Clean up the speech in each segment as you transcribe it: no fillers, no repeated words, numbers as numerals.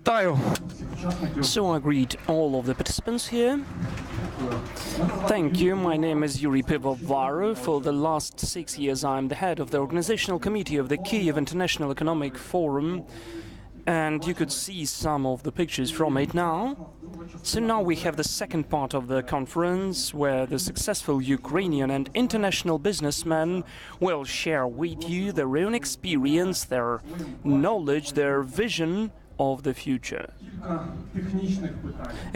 Вітаю! So I greet all of the participants here. Thank you. My name is Yuri Pivovaru. For the last 6 years I'm the head of the organizational committee of the Kyiv International Economic Forum, and you could see some of the pictures from it now. So now we have the second part of the conference, where the successful Ukrainian and international businessmen will share with you their own experience, their knowledge, their vision of the future.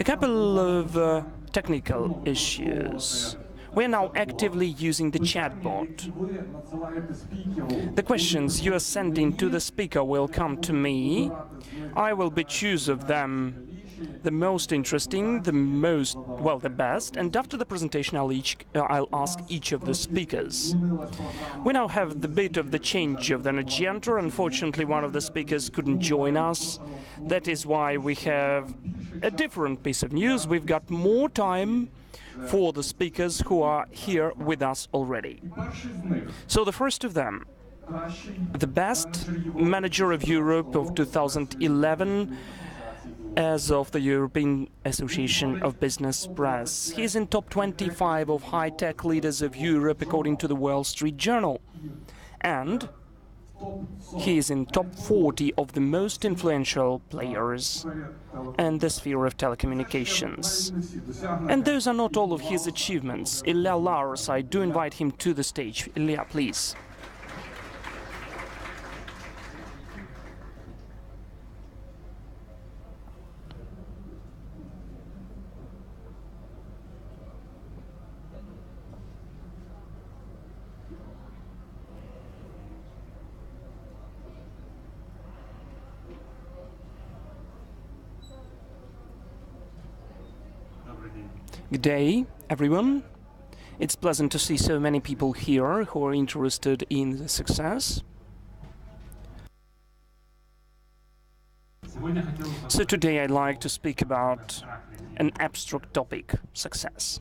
A couple of technical issues. We're now actively using the chatbot. The questions you are sending to the speaker will come to me. I will choose of them the most interesting, the best, and after the presentation I'll ask each of the speakers. We now have the bit of the change of the agenda. Unfortunately, one of the speakers couldn't join us. That is why we have a different piece of news. We've got more time for the speakers who are here with us already. So the first of them, the best manager of Europe of 2011 as of the European Association of Business Press. He's in top 25 of high-tech leaders of Europe according to the Wall Street Journal. And he is in top 40 of the most influential players in the sphere of telecommunications. And those are not all of his achievements. Ilya Lars, I do invite him to the stage. Ilya, please. Good day, everyone. It's pleasant to see so many people here who are interested in the success. So today I'd like to speak about an abstract topic, success.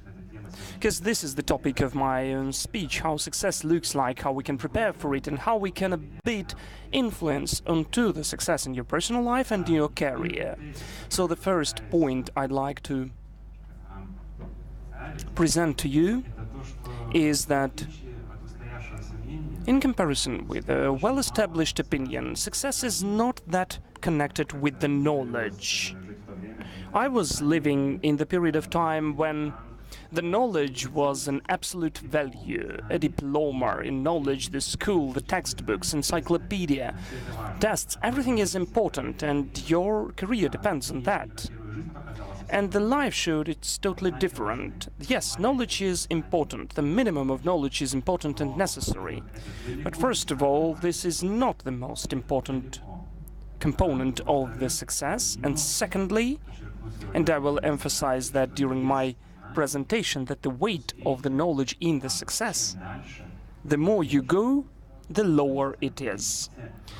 Because this is the topic of my own speech, how success looks like, how we can prepare for it, and how we can a bit influence onto the success in your personal life and in your career. So the first point I'd like to present to you is that in comparison with a well-established opinion, success is not that connected with the knowledge. I was living in the period of time when the knowledge was an absolute value, a diploma in knowledge, the school, the textbooks, encyclopedia, tests, everything is important, and your career depends on that. And the life showed it's totally different. Yes, knowledge is important. The minimum of knowledge is important and necessary. But first of all, this is not the most important component of the success. And secondly, and I will emphasize that during my presentation, that the weight of the knowledge in the success, the more you go, the lower it is.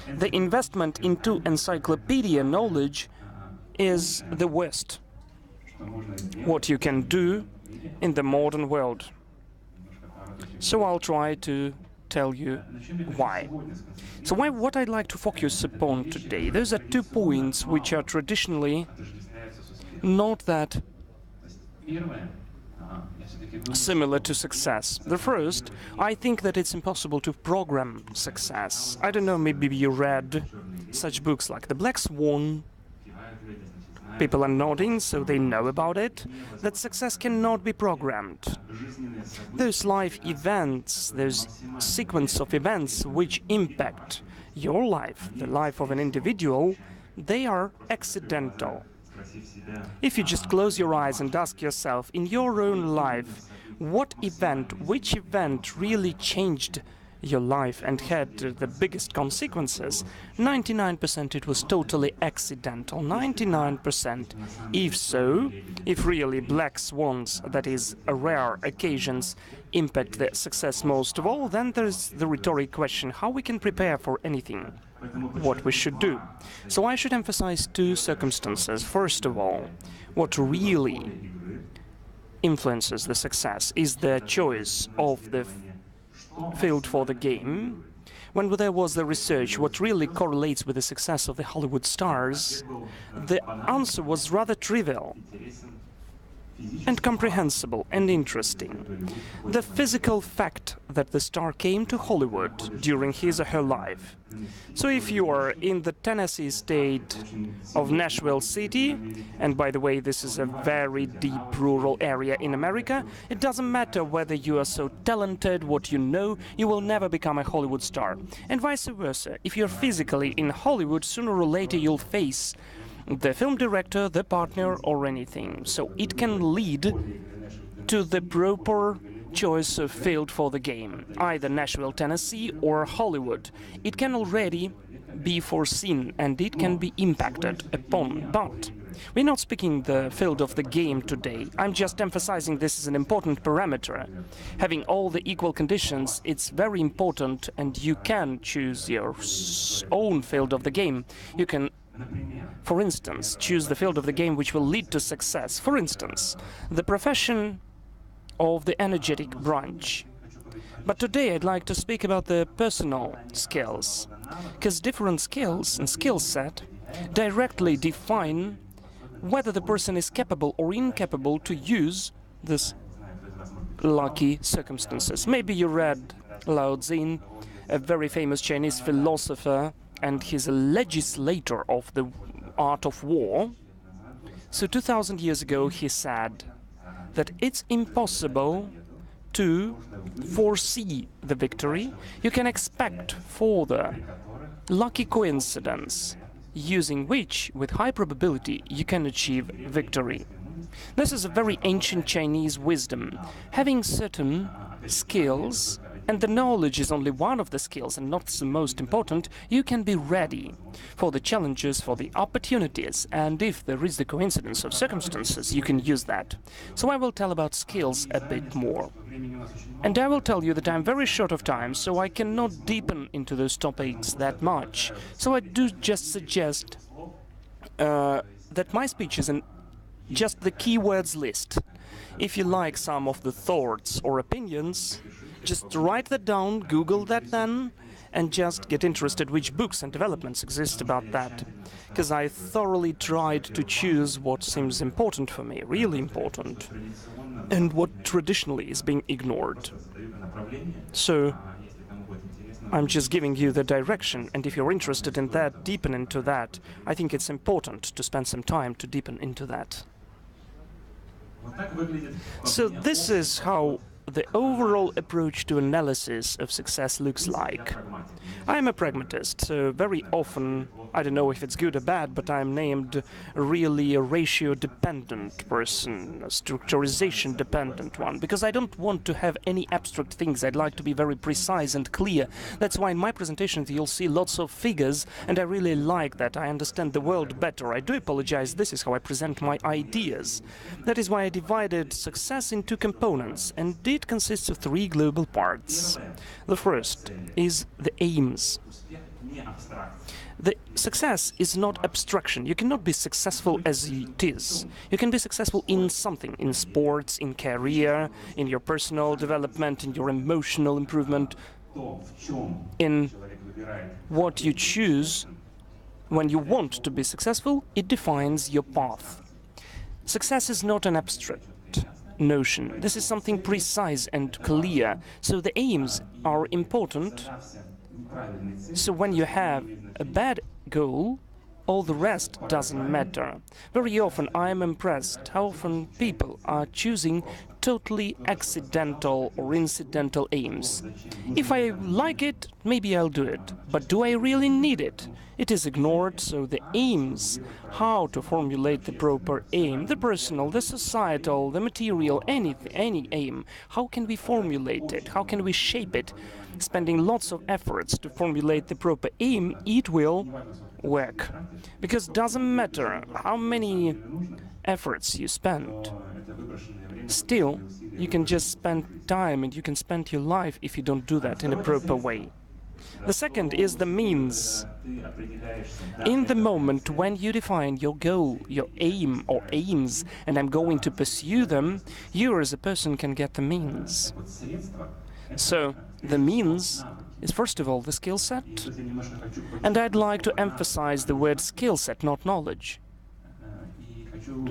The investment into encyclopedia knowledge is the worst what you can do in the modern world. So I'll try to tell you why. So what I'd like to focus upon today, those are 2 points which are traditionally not that similar to success. The first, I think that it's impossible to program success. I don't know, maybe you read such books like The Black Swan. People are nodding, so they know about it, that success cannot be programmed. Those life events, those sequence of events which impact your life, the life of an individual, they are accidental. If you just close your eyes and ask yourself, in your own life, which event really changed your life and had the biggest consequences, 99% it was totally accidental. 99%. If really black swans, that is, rare occasions, impact the success most of all, then there's the rhetoric question, how we can prepare for anything, what we should do. So I should emphasize 2 circumstances. First of all, what really influences the success is the choice of the field for the game, when there was the research what really correlates with the success of the Hollywood stars, the answer was rather trivial and comprehensible and interesting. The physical fact that the star came to Hollywood during his or her life. So if you are in the Tennessee state of Nashville City, and by the way, this is a very deep rural area in America, it doesn't matter whether you are so talented, what you know, you will never become a Hollywood star. And vice versa, if you're physically in Hollywood, sooner or later you'll face the film director, the partner, or anything. So it can lead to the proper choice of field for the game, either Nashville, Tennessee, or Hollywood. It can already be foreseen and it can be impacted upon, but we're not speaking the field of the game today. I'm just emphasizing this is an important parameter. Having all the equal conditions, it's very important, and you can choose your own field of the game. You can, for instance, choose the field of the game which will lead to success. For instance, the profession of the energetic branch. But today I'd like to speak about the personal skills, because different skills and skill set directly define whether the person is capable or incapable to use this lucky circumstances. Maybe you read Lao Tzu, a very famous Chinese philosopher, and he's a legislator of the art of war. So 2000 years ago he said that it's impossible to foresee the victory. You can expect for the lucky coincidence, using which, with high probability, you can achieve victory. This is a very ancient Chinese wisdom. Having certain skills, and the knowledge is only one of the skills and not the most important, you can be ready for the challenges, for the opportunities, and if there is the coincidence of circumstances, you can use that. So I will tell about skills a bit more. And I will tell you that I'm very short of time, so I cannot deepen into those topics that much. So I do just suggest that my speech is just the keywords list. If you like some of the thoughts or opinions, just write that down, Google that then, and just get interested which books and developments exist about that. Because I thoroughly tried to choose what seems important for me, really important, and what traditionally is being ignored. So I'm just giving you the direction, and if you're interested in that, deepen into that. I think it's important to spend some time to deepen into that. So this is how the overall approach to analysis of success looks like. I'm a pragmatist, so very often, I don't know if it's good or bad, but I'm named really a ratio-dependent person, a structurization-dependent one, because I don't want to have any abstract things. I'd like to be very precise and clear. That's why in my presentations you'll see lots of figures, and I really like that. I understand the world better. I do apologize, this is how I present my ideas. That is why I divided success in two components, and it consists of three global parts. The first is the aims. The success is not abstraction. You cannot be successful as it is. You can be successful in something, in sports, in career, in your personal development, in your emotional improvement, in what you choose. When you want to be successful, it defines your path. Success is not an abstract notion. This is something precise and clear. So the aims are important. So when you have a bad goal, all the rest doesn't matter. Very often I am impressed how often people are choosing totally accidental or incidental aims. If I like it, maybe I'll do it. But do I really need it? It is ignored, so the aims, how to formulate the proper aim, the personal, the societal, the material, any aim, how can we formulate it? How can we shape it? Spending lots of efforts to formulate the proper aim, it will work. Because it doesn't matter how many efforts you spend. Still, you can just spend time and you can spend your life if you don't do that in a proper way. The second is the means. In the moment when you define your goal, your aim or aims, and I'm going to pursue them, you as a person can get the means. So the means is first of all the skill set, and I'd like to emphasize the word skill set, not knowledge.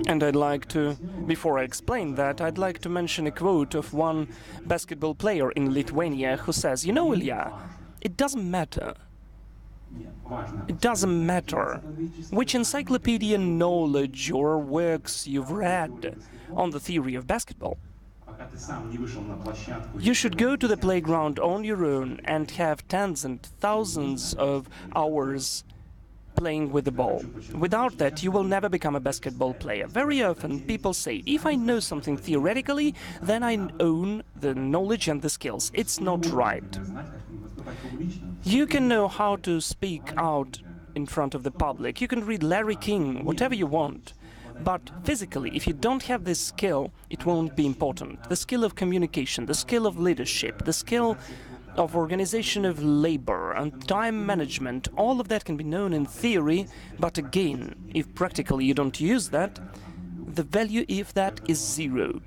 And I'd like to, before I explain that, I'd like to mention a quote of one basketball player in Lithuania who says, "You know, Ilya, it doesn't matter. It doesn't matter which encyclopedia knowledge or works you've read on the theory of basketball. You should go to the playground on your own and have tens and thousands of hours playing with the ball. Without that, you will never become a basketball player." Very often people say, if I know something theoretically, then I own the knowledge and the skills. It's not right. You can know how to speak out in front of the public, you can read Larry King, whatever you want. But physically, if you don't have this skill, it won't be important. The skill of communication, the skill of leadership, the skill of organization of labor and time management, all of that can be known in theory, but again, if practically you don't use that, the value of that is zero.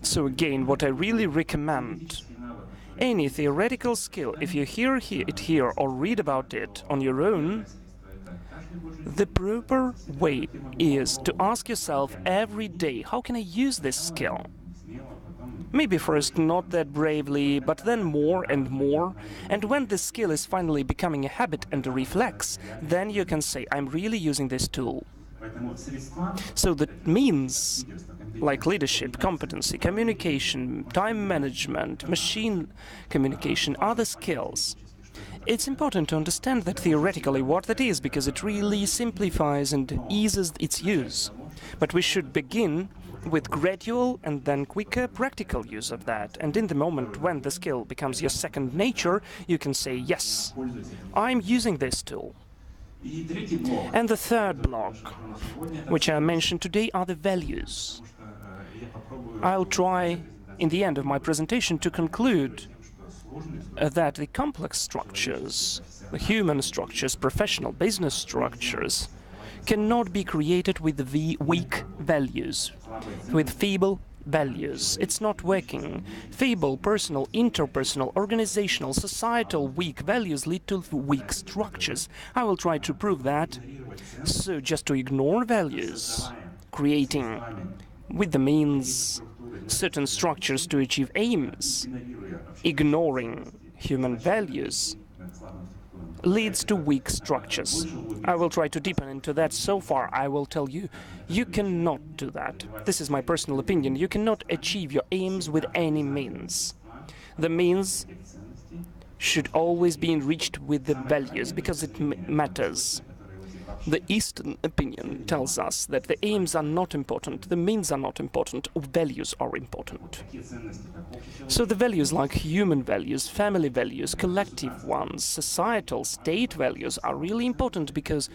So again, what I really recommend, any theoretical skill, if you hear it here or read about it on your own, the proper way is to ask yourself every day, how can I use this skill? Maybe first not that bravely, but then more and more. And when this skill is finally becoming a habit and a reflex, then you can say, I'm really using this tool. So that means, like leadership, competency, communication, time management, machine communication, other skills. It's important to understand that theoretically what that is, because it really simplifies and eases its use. But we should begin with gradual and then quicker practical use of that. And in the moment when the skill becomes your second nature, you can say, yes, I'm using this tool. And the third block, which I mentioned today, are the values. I'll try, in the end of my presentation, to conclude that the complex structures, the human structures, professional business structures, cannot be created with weak values, with feeble values. It's not working. Feeble, personal, interpersonal, organizational, societal weak values lead to weak structures. I will try to prove that. So just to ignore values, creating with the means certain structures to achieve aims, ignoring human values, leads to weak structures. I will try to deepen into that. So far, I will tell you, you cannot do that. This is my personal opinion. You cannot achieve your aims with any means. The means should always be enriched with the values, because it matters. The Eastern opinion tells us that the aims are not important, the means are not important, values are important. So the values like human values, family values, collective ones, societal, state values are really important, because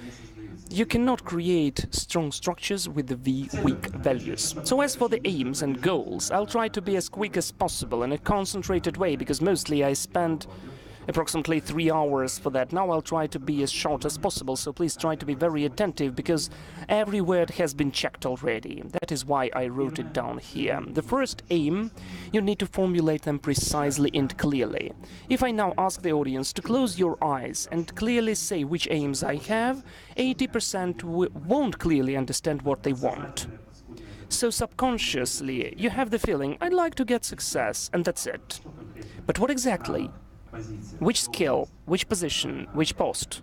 you cannot create strong structures with the weak values. So as for the aims and goals, I'll try to be as quick as possible in a concentrated way, because mostly I spend approximately 3 hours for that. Now I'll try to be as short as possible, so please try to be very attentive, because every word has been checked already. That is why I wrote it down here. The first aim, you need to formulate them precisely and clearly. If I now ask the audience to close your eyes and clearly say which aims I have, 80% won't clearly understand what they want. So subconsciously, you have the feeling, I'd like to get success, and that's it. But what exactly? Which skill, which position, which post?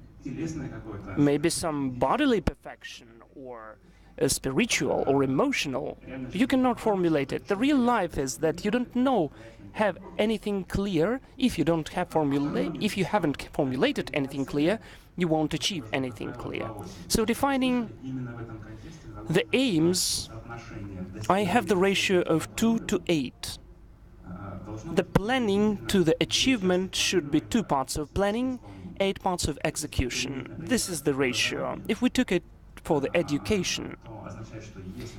Maybe some bodily perfection, or spiritual or emotional. You cannot formulate it. The real life is that you don't have anything clear. If you haven't formulated anything clear, you won't achieve anything clear. So defining the aims, I have the ratio of 2 to 8. The planning to the achievement should be 2 parts of planning, 8 parts of execution. This is the ratio. If we took it for the education,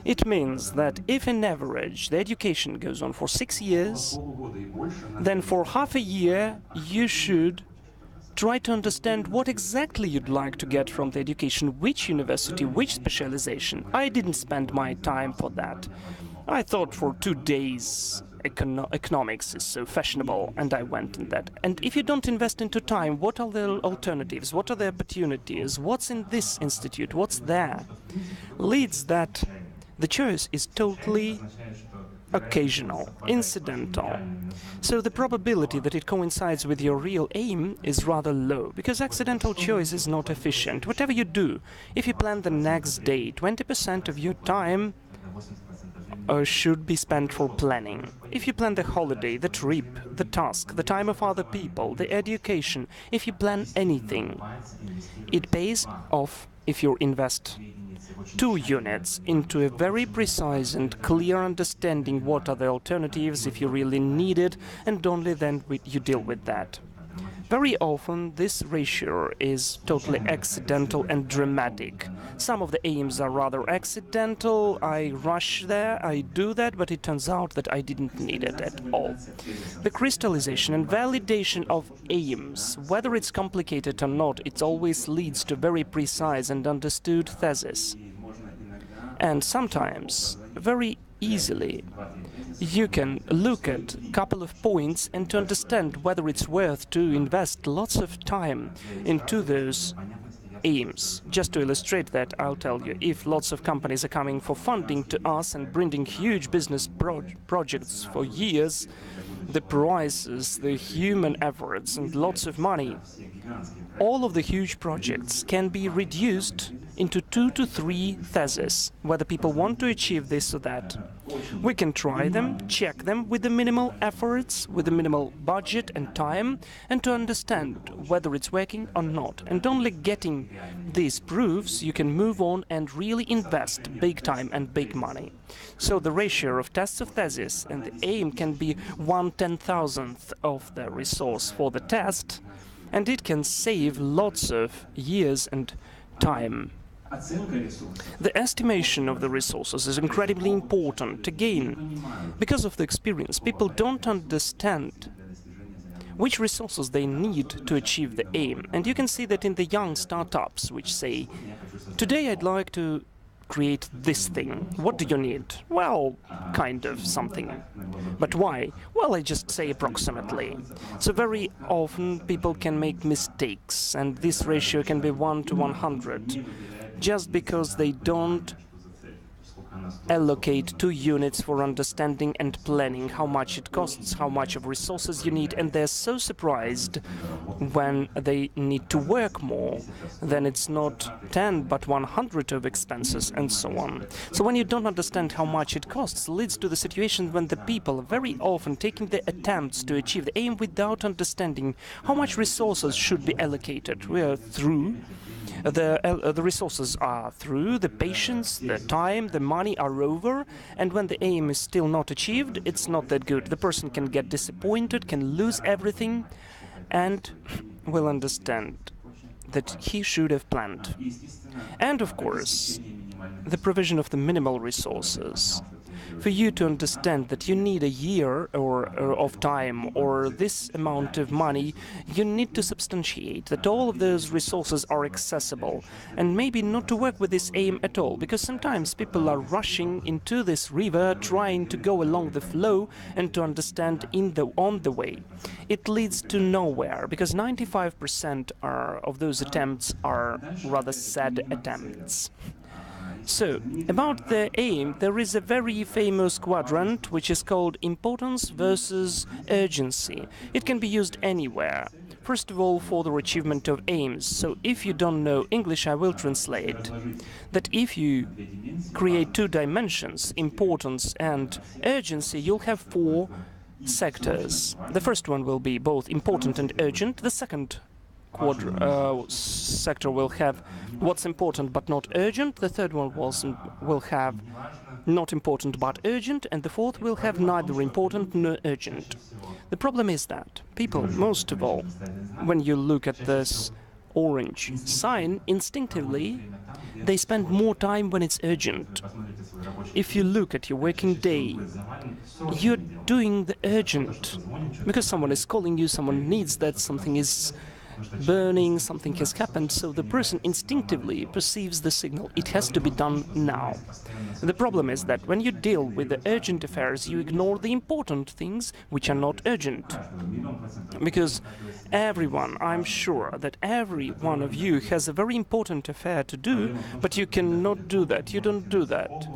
it means that if in average the education goes on for 6 years, then for half a year you should try to understand what exactly you'd like to get from the education, which university, which specialization. I didn't spend my time for that. I thought for 2 days economics is so fashionable, and I went in that. And if you don't invest into time, what are the alternatives? What are the opportunities? What's in this institute? What's there? Leads that the choice is totally occasional, incidental. So the probability that it coincides with your real aim is rather low, because accidental choice is not efficient. Whatever you do, if you plan the next day, 20% of your time should be spent for planning. If you plan the holiday, the trip, the task, the time of other people, the education, if you plan anything, it pays off if you invest 2 units into a very precise and clear understanding what are the alternatives if you really need it, and only then you deal with that. Very often this ratio is totally accidental and dramatic. Some of the aims are rather accidental, I rush there, I do that, but it turns out that I didn't need it at all. The crystallization and validation of aims, whether it's complicated or not, it always leads to very precise and understood thesis. And sometimes, very easily, you can look at a couple of points and to understand whether it's worth to invest lots of time into those aims. Just to illustrate that, I'll tell you, if lots of companies are coming for funding to us and bringing huge business projects for years, the prices, the human efforts and lots of money, all of the huge projects can be reduced into 2 to 3 theses, whether people want to achieve this or that. We can try them, check them with the minimal efforts, with the minimal budget and time, and to understand whether it's working or not. And only getting these proofs, you can move on and really invest big time and big money. So the ratio of tests of thesis and the aim can be 1/10,000th of the resource for the test, and it can save lots of years and time. The estimation of the resources is incredibly important. Again, because of the experience, people don't understand which resources they need to achieve the aim. And you can see that in the young startups, which say, today I'd like to create this thing. What do you need? Well, kind of something. But why? Well, I just say approximately. So very often people can make mistakes, and this ratio can be 1 to 100, just because they don't allocate 2 units for understanding and planning how much it costs, how much of resources you need, and they're so surprised when they need to work more. Then it's not 10 but 100 of expenses and so on. So when you don't understand how much it costs, leads to the situation when the people are very often taking the attempts to achieve the aim without understanding how much resources should be allocated. We are through. The resources are through, the patience, the time, the money are over, and when the aim is still not achieved, it's not that good. The person can get disappointed, can lose everything, and will understand that he should have planned. And of course, the provision of the minimal resources. For you to understand that you need a year or of time or this amount of money, you need to substantiate that all of those resources are accessible, and maybe not to work with this aim at all, because sometimes people are rushing into this river, trying to go along the flow and to understand on the way. It leads to nowhere, because 95% of those attempts are rather sad attempts. So, about the aim, there is a very famous quadrant which is called importance versus urgency. It can be used anywhere. First of all, for the achievement of aims. So, if you don't know English, I will translate that if you create 2 dimensions, importance and urgency, you'll have 4 sectors. The first one will be both important and urgent. The second sector will have what's important but not urgent, the third one will have not important but urgent, and the fourth will have neither important nor urgent. The problem is that people, most of all, when you look at this orange sign, instinctively they spend more time when it's urgent. If you look at your working day, you're doing the urgent because someone is calling you, someone needs that, something is burning, something has happened, so the person instinctively perceives the signal. It has to be done now. The problem is that when you deal with the urgent affairs, you ignore the important things which are not urgent. Because everyone, I'm sure that every one of you has a very important affair to do, but you cannot do that. You don't do that.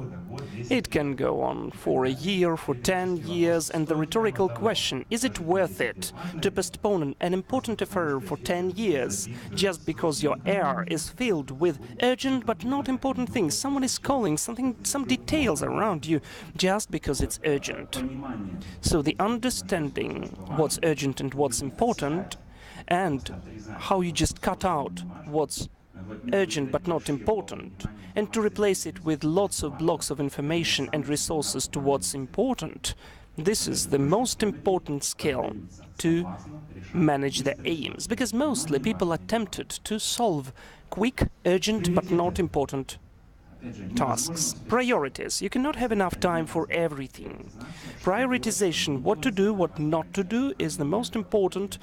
It can go on for a year, for 10 years, and the rhetorical question, is it worth it to postpone an important affair for 10 years just because your air is filled with urgent but not important things? Someone is calling, some details around you just because it's urgent. So the understanding what's urgent and what's important, and how you just cut out what's urgent but not important, and to replace it with lots of blocks of information and resources to what's important. This is the most important skill to manage their aims, because mostly people are tempted to solve quick, urgent but not important tasks. Priorities. You cannot have enough time for everything. Prioritization, what to do, what not to do, is the most important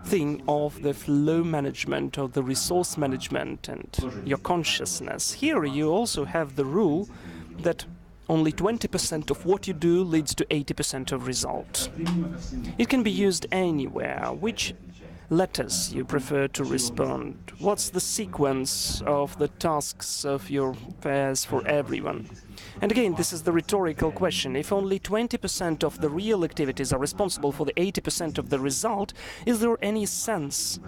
thing of the flow management, of the resource management and your consciousness. Here you also have the rule that only 20% of what you do leads to 80% of result. It can be used anywhere. Which letters you prefer to respond? What's the sequence of the tasks of your affairs for everyone? And again, this is the rhetorical question. If only 20% of the real activities are responsible for the 80% of the result, is there any sense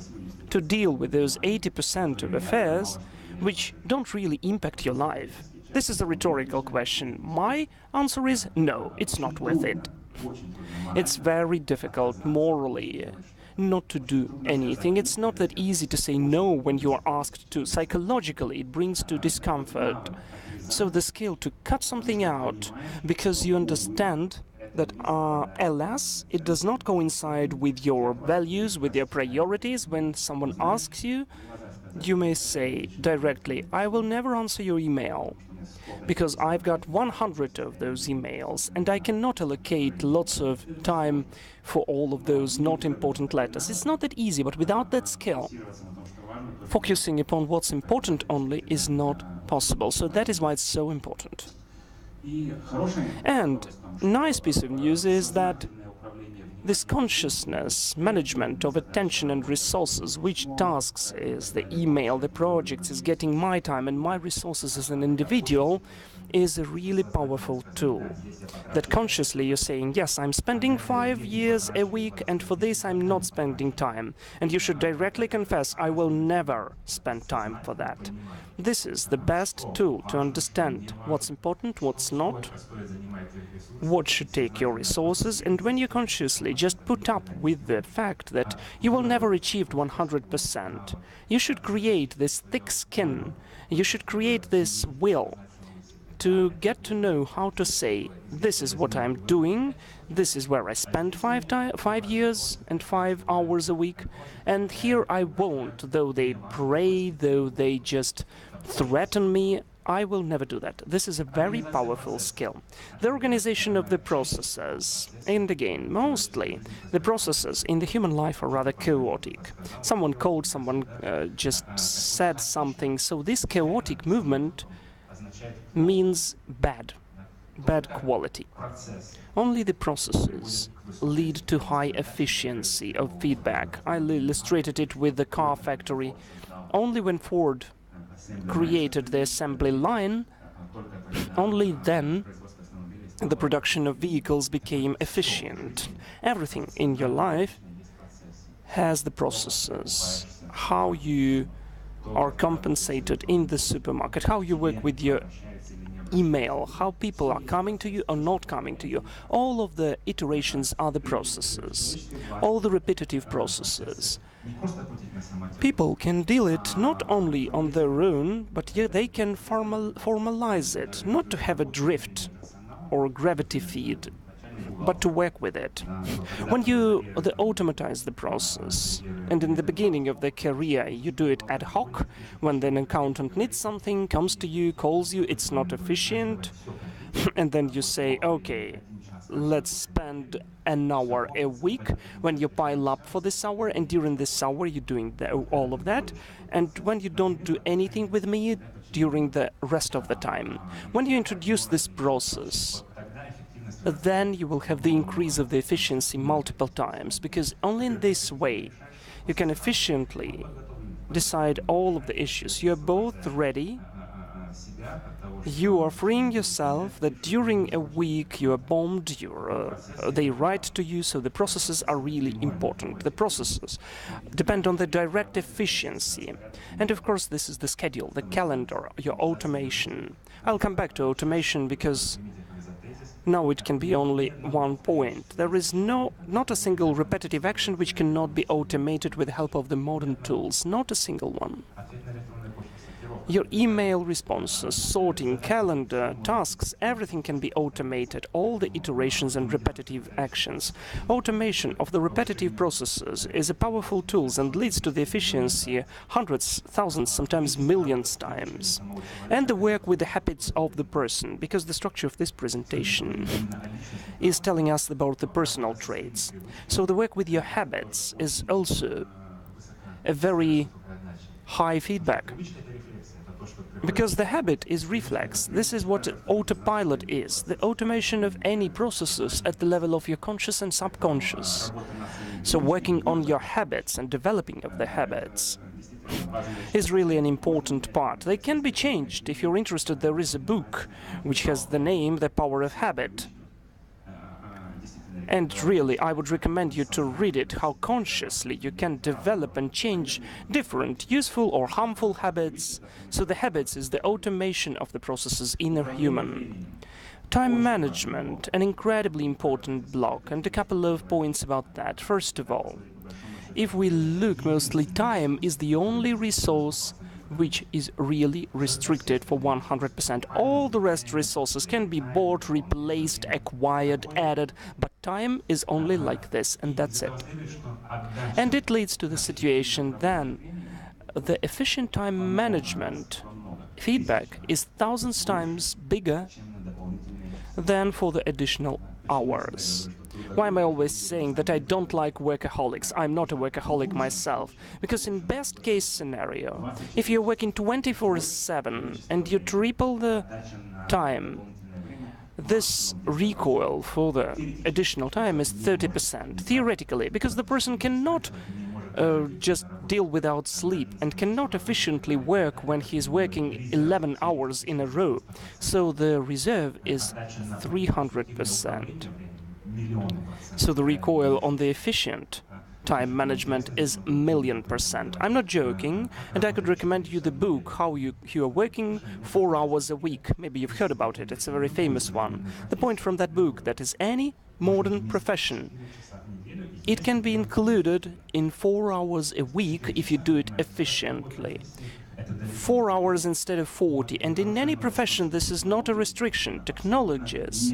to deal with those 80% of affairs which don't really impact your life? This is a rhetorical question. My answer is no, it's not worth it. It's very difficult morally not to do anything. It's not that easy to say no when you are asked to. Psychologically, it brings to discomfort. So the skill to cut something out because you understand that, alas, it does not coincide with your values, with your priorities. When someone asks you, you may say directly, I will never answer your email, because I've got 100 of those emails, and I cannot allocate lots of time for all of those not important letters. It's not that easy, but without that skill, focusing upon what's important only is not possible. So that is why it's so important. And nice piece of news is that this consciousness management of attention and resources, which tasks is the email, the projects, is getting my time and my resources as an individual, is a really powerful tool. That consciously you're saying, yes, I'm spending 5 years a week, and for this I'm not spending time. And you should directly confess, I will never spend time for that. This is the best tool to understand what's important, what's not, what should take your resources, and when you consciously just put up with the fact that you will never achieve 100%, you should create this thick skin, you should create this will to get to know how to say, this is what I'm doing, this is where I spend 5 years and 5 hours a week, and here I won't, though they pray, though they just threaten me, I will never do that. This is a very powerful skill. The organization of the processes, and again, mostly the processes in the human life are rather chaotic. Someone called, someone just said something, so this chaotic movement means bad quality. Only the processes lead to high efficiency of feedback. I illustrated it with the car factory. Only when Ford created the assembly line, only then the production of vehicles became efficient. Everything in your life has the processes. How you are compensated in the supermarket, how you work with your email, how people are coming to you or not coming to you. All of the iterations are the processes, all the repetitive processes. People can deal it not only on their own, but they can formalize it, not to have a drift or a gravity feed, but to work with it. When you automatize the process, and in the beginning of the career you do it ad hoc, when an accountant needs something, comes to you, calls you, it's not efficient, and then you say, okay, let's spend an hour a week when you pile up for this hour, and during this hour you're doing all of that, and when you don't do anything with me during the rest of the time. When you introduce this process, then you will have the increase of the efficiency multiple times, because only in this way you can efficiently decide all of the issues. You are both ready. You are freeing yourself that during a week you are bombed, they write to you, so the processes are really important. The processes depend on the direct efficiency. And of course this is the schedule, the calendar, your automation. I'll come back to automation because now it can be only one point. There is not a single repetitive action which cannot be automated with the help of the modern tools. Not a single one. Your email responses, sorting, calendar, tasks, everything can be automated, all the iterations and repetitive actions. Automation of the repetitive processes is a powerful tool and leads to the efficiency hundreds, thousands, sometimes millions times. And the work with the habits of the person, because the structure of this presentation is telling us about the personal traits. So the work with your habits is also a very high feedback. Because the habit is reflex. This is what autopilot is, the automation of any processes at the level of your conscious and subconscious. So working on your habits and developing of the habits is really an important part. They can be changed. If you're interested, there is a book which has the name The Power of Habit. And really, I would recommend you to read it, how consciously you can develop and change different useful or harmful habits. So the habits is the automation of the processes in a human. Time management, an incredibly important block, and a couple of points about that. First of all, if we look, mostly time is the only resource which is really restricted for 100%. All the rest resources can be bought, replaced, acquired, added, but time is only like this, and that's it. And it leads to the situation then the efficient time management feedback is thousands times bigger than for the additional hours. Why am I always saying that I don't like workaholics? I'm not a workaholic myself. Because in best case scenario, if you're working 24/7 and you triple the time, this recoil for the additional time is 30%, theoretically, because the person cannot just deal without sleep and cannot efficiently work when he's working 11 hours in a row. So the reserve is 300%. So the recoil on the efficient time management is 1,000,000%. I'm not joking, and I could recommend you the book, How You Are Working 4 Hours a Week. Maybe you've heard about it, it's a very famous one. The point from that book, that is any modern profession, it can be included in 4 hours a week if you do it efficiently. 4 hours instead of 40, and in any profession this is not a restriction. Technologies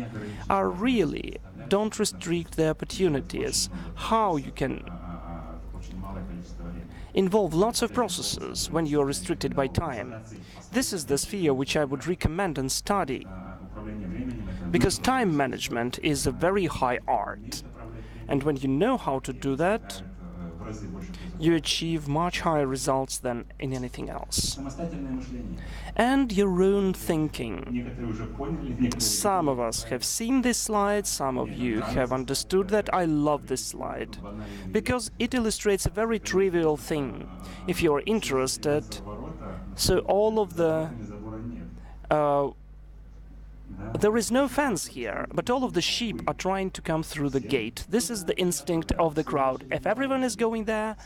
are really don't restrict the opportunities. How you can involve lots of processes when you are restricted by time. This is the sphere which I would recommend and study, because time management is a very high art, and when you know how to do that, you achieve much higher results than in anything else. And your own thinking. Some of us have seen this slide, some of you have understood that. I love this slide, because it illustrates a very trivial thing. If you're interested, so all of the there is no fence here, but all of the sheep are trying to come through the gate. This is the instinct of the crowd. If everyone is going there,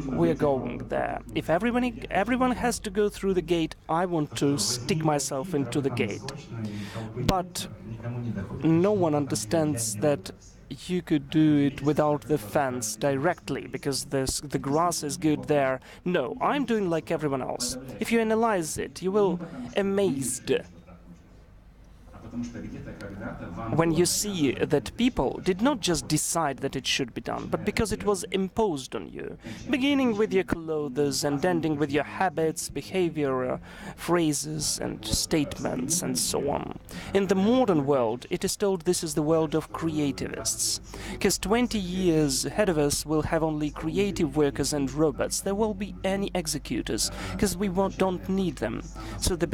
we're going there. If everyone has to go through the gate, I want to stick myself into the gate. But no one understands that you could do it without the fence directly, because the grass is good there. No, I'm doing like everyone else. If you analyze it, you will be amazed. when you see that people did not just decide that it should be done, but because it was imposed on you, beginning with your clothes and ending with your habits, behavior, phrases and statements and so on. In the modern world, it is told this is the world of creativists, because 20 years ahead of us will have only creative workers and robots. There won't be any executors, because we don't need them. So the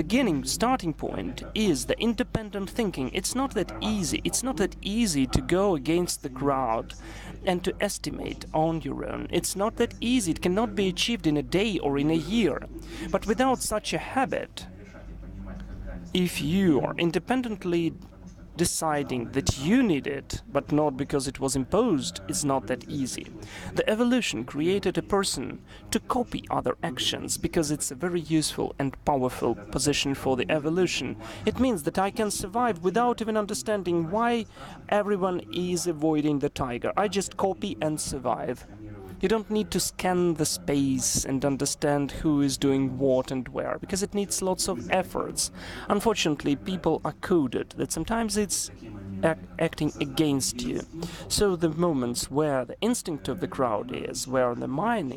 starting point is the independent thinking. It's not that easy. It's not that easy to go against the crowd and to estimate on your own. It's not that easy. It cannot be achieved in a day or in a year. But without such a habit, if you are independently deciding that you need it, but not because it was imposed, is not that easy. The evolution created a person to copy other actions, because it's a very useful and powerful position for the evolution. It means that I can survive without even understanding why everyone is avoiding the tiger. I just copy and survive. You don't need to scan the space and understand who is doing what and where, because it needs lots of efforts. Unfortunately, people are coded that sometimes it's acting against you. So the moments where the instinct of the crowd is, where the mind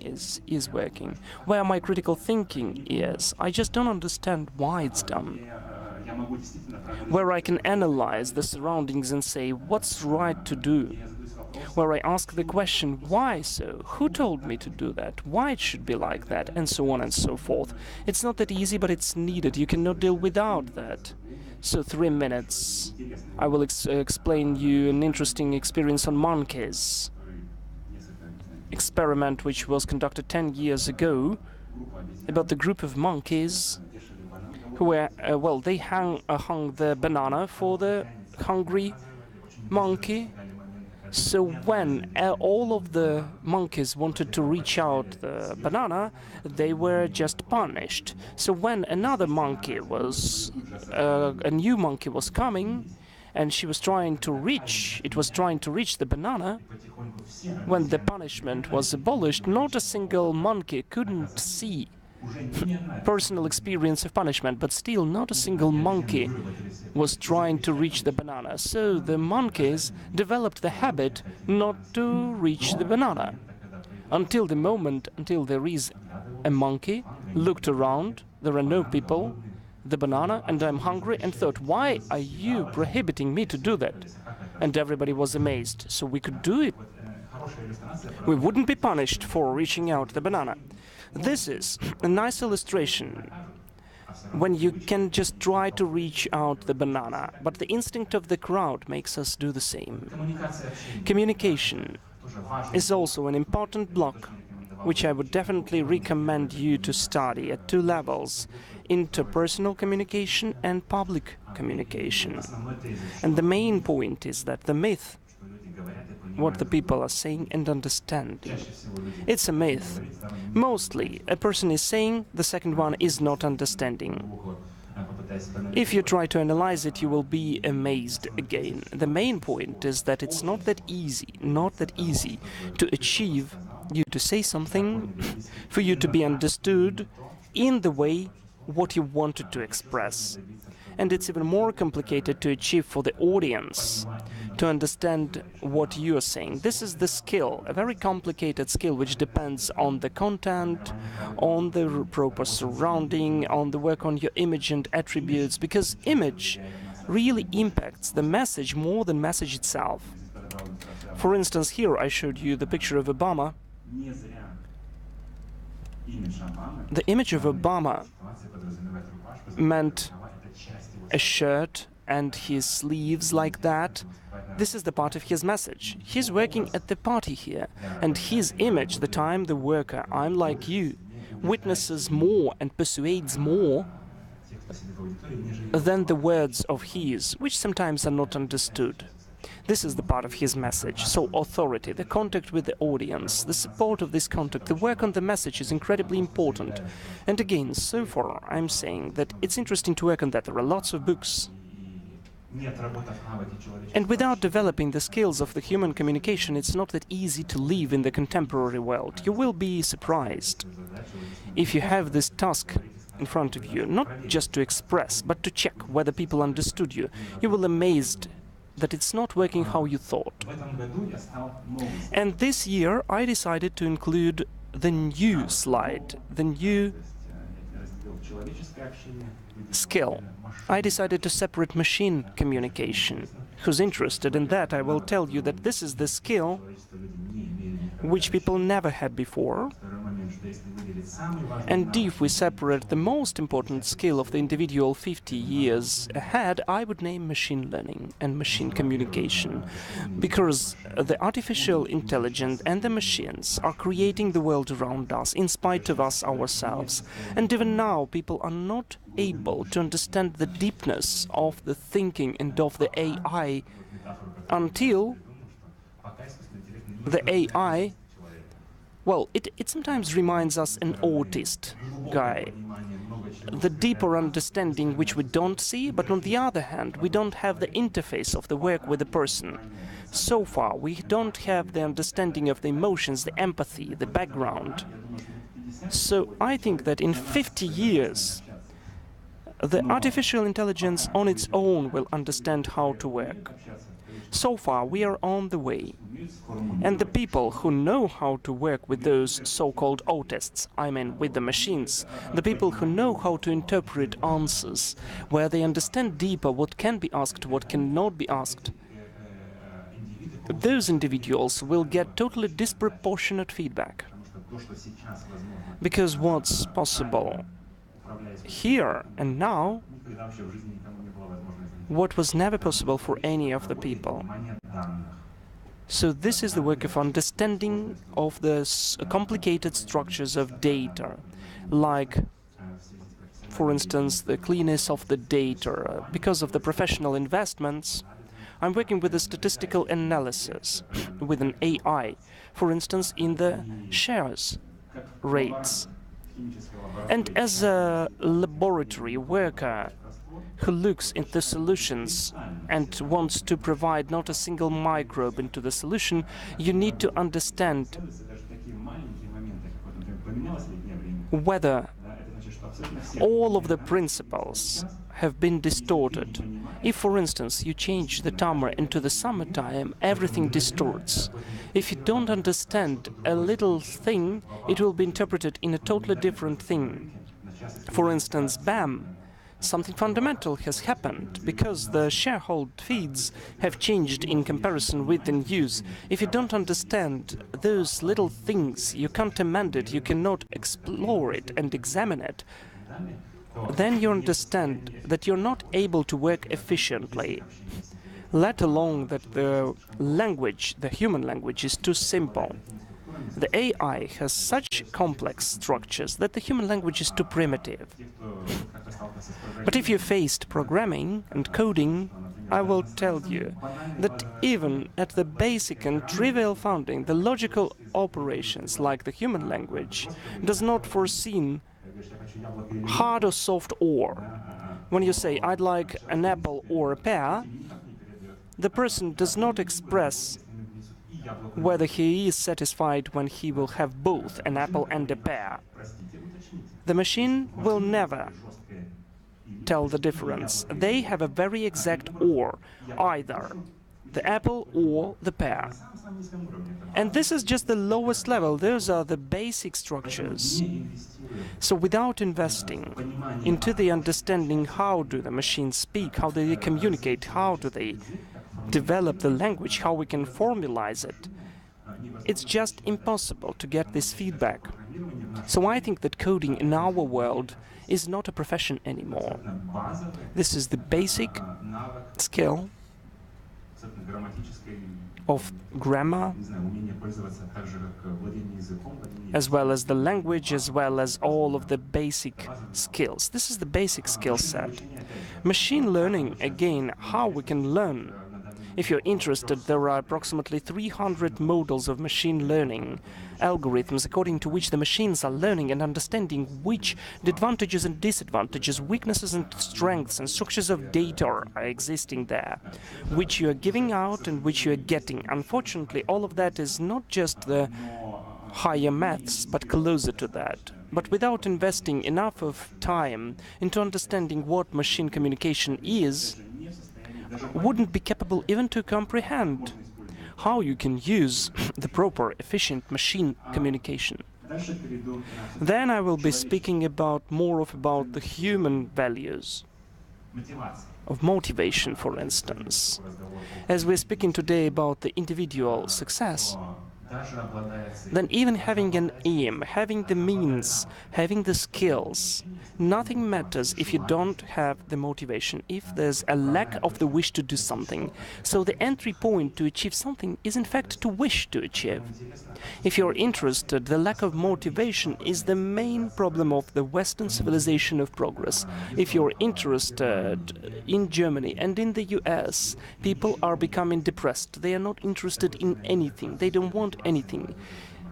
is working, where my critical thinking is, I just don't understand why it's done. Where I can analyze the surroundings and say, what's right to do? Where I ask the question, why so? Who told me to do that? Why it should be like that? And so on and so forth. It's not that easy, but it's needed. You cannot deal without that. So 3 minutes. I will explain you an interesting experience on monkeys. Experiment which was conducted 10 years ago about the group of monkeys who were, they hung the banana for the hungry monkey. So when all of the monkeys wanted to reach out the banana, they were just punished. So when another monkey was, a new monkey was coming, and it was trying to reach the banana, when the punishment was abolished, not a single monkey couldn't see personal experience of punishment, but still not a single monkey was trying to reach the banana. So the monkeys developed the habit not to reach the banana until there is a monkey, looked around, there are no people, the banana, and I'm hungry, and thought, why are you prohibiting me to do that? And everybody was amazed. So we could do it. We wouldn't be punished for reaching out the banana. This is a nice illustration when you can just try to reach out the banana, but the instinct of the crowd makes us do the same. Communication is also an important block, which I would definitely recommend you to study at 2 levels: interpersonal communication and public communication. And the main point is that the myth, what the people are saying and understanding. It's a myth. Mostly, a person is saying, the second one is not understanding. If you try to analyze it, you will be amazed again. The main point is that it's not that easy to achieve you to say something, for you to be understood in the way what you wanted to express. And it's even more complicated to achieve for the audience to understand what you are saying. This is the skill, a very complicated skill, which depends on the content, on the proper surrounding, on the work on your image and attributes, because image really impacts the message more than message itself. For instance, here I showed you the picture of Obama. The image of Obama meant a shirt and his sleeves like that. This is the part of his message. He's working at the party here, and his image, the time the worker, I'm like you, witnesses more and persuades more than the words of his, which sometimes are not understood. This is the part of his message. So authority, the contact with the audience, the support of this contact, the work on the message is incredibly important. And again, so far I'm saying that it's interesting to work on that. There are lots of books. And without developing the skills of the human communication, it's not that easy to live in the contemporary world. You will be surprised. If you have this task in front of you, not just to express, but to check whether people understood you, you will be amazed that it's not working how you thought. And this year I decided to include the new slide, the new skill. I decided to separate machine communication. Who's interested in that, I will tell you that this is the skill which people never had before. And if we separate the most important skill of the individual 50 years ahead, I would name machine learning and machine communication, because the artificial intelligence and the machines are creating the world around us in spite of us ourselves. And even now, people are not able to understand the deepness of the thinking and of the AI until the AI, well, it sometimes reminds us an autist guy. The deeper understanding which we don't see, but on the other hand, we don't have the interface of the work with the person. So far, we don't have the understanding of the emotions, the empathy, the background. So I think that in 50 years, the artificial intelligence on its own will understand how to work. So far, we are on the way. And the people who know how to work with those so-called autists, I mean with the machines, the people who know how to interpret answers, where they understand deeper what can be asked, what cannot be asked, those individuals will get totally disproportionate feedback. Because what's possible here and now, what was never possible for any of the people. So this is the work of understanding of the complicated structures of data, like, for instance, the cleanness of the data. Because of the professional investments, I'm working with a statistical analysis with an AI, for instance, in the shares rates. And as a laboratory worker who looks into solutions and wants to provide not a single microbe into the solution, you need to understand whether all of the principles have been distorted. If, for instance, you change the timer into the summertime, everything distorts. If you don't understand a little thing, it will be interpreted in a totally different thing. For instance, BAM. Something fundamental has happened, because the shareholder feeds have changed in comparison with the news. If you don't understand those little things, you can't amend it, you cannot explore it and examine it, then you understand that you're not able to work efficiently, let alone that the language, the human language, is too simple. The AI has such complex structures that the human language is too primitive. But if you faced programming and coding, I will tell you that even at the basic and trivial founding, the logical operations, like the human language, does not foresee hard or soft or. When you say, I'd like an apple or a pear, the person does not express whether he is satisfied when he will have both an apple and a pear. The machine will never tell the difference. They have a very exact or, either the apple or the pear. And this is just the lowest level. Those are the basic structures. So without investing into the understanding how do the machines speak, how do they communicate, how do they develop the language, how we can formalize it, it's just impossible to get this feedback. So I think that coding in our world is not a profession anymore. This is the basic skill of grammar, as well as the language, as well as all of the basic skills. This is the basic skill set. Machine learning, again, how we can learn. If you're interested, there are approximately 300 models of machine learning algorithms according to which the machines are learning and understanding which the advantages and disadvantages, weaknesses and strengths and structures of data are existing there, which you are giving out and which you are getting. Unfortunately, all of that is not just the higher maths, but closer to that. but without investing enough of time into understanding what machine communication is, wouldn't be capable even to comprehend how you can use the proper, efficient machine communication. Then I will be speaking about the human values of motivation, for instance. As we're speaking today about the individual success, then even having an aim, having the means, having the skills, nothing matters if you don't have the motivation, if there's a lack of the wish to do something. So the entry point to achieve something is in fact to wish to achieve. If you're interested, the lack of motivation is the main problem of the Western civilization of progress. If you're interested in Germany and in the US, people are becoming depressed. They are not interested in anything. They don't want anything.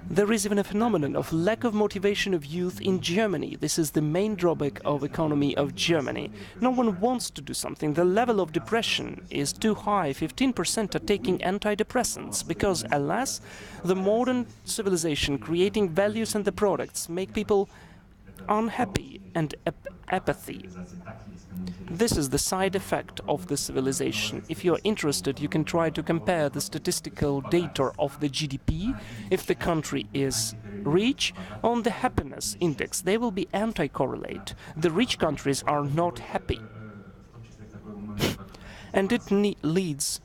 There is even a phenomenon of lack of motivation of youth in Germany. This is the main drawback of economy of Germany. No one wants to do something. The level of depression is too high. 15% are taking antidepressants because, alas, the modern civilization creating values in the products make people unhappy and apathy. This is the side effect of the civilization. If you're interested, you can try to compare the statistical data of the GDP, if the country is rich, on the happiness index. They will be anti-correlate. The rich countries are not happy. And it leads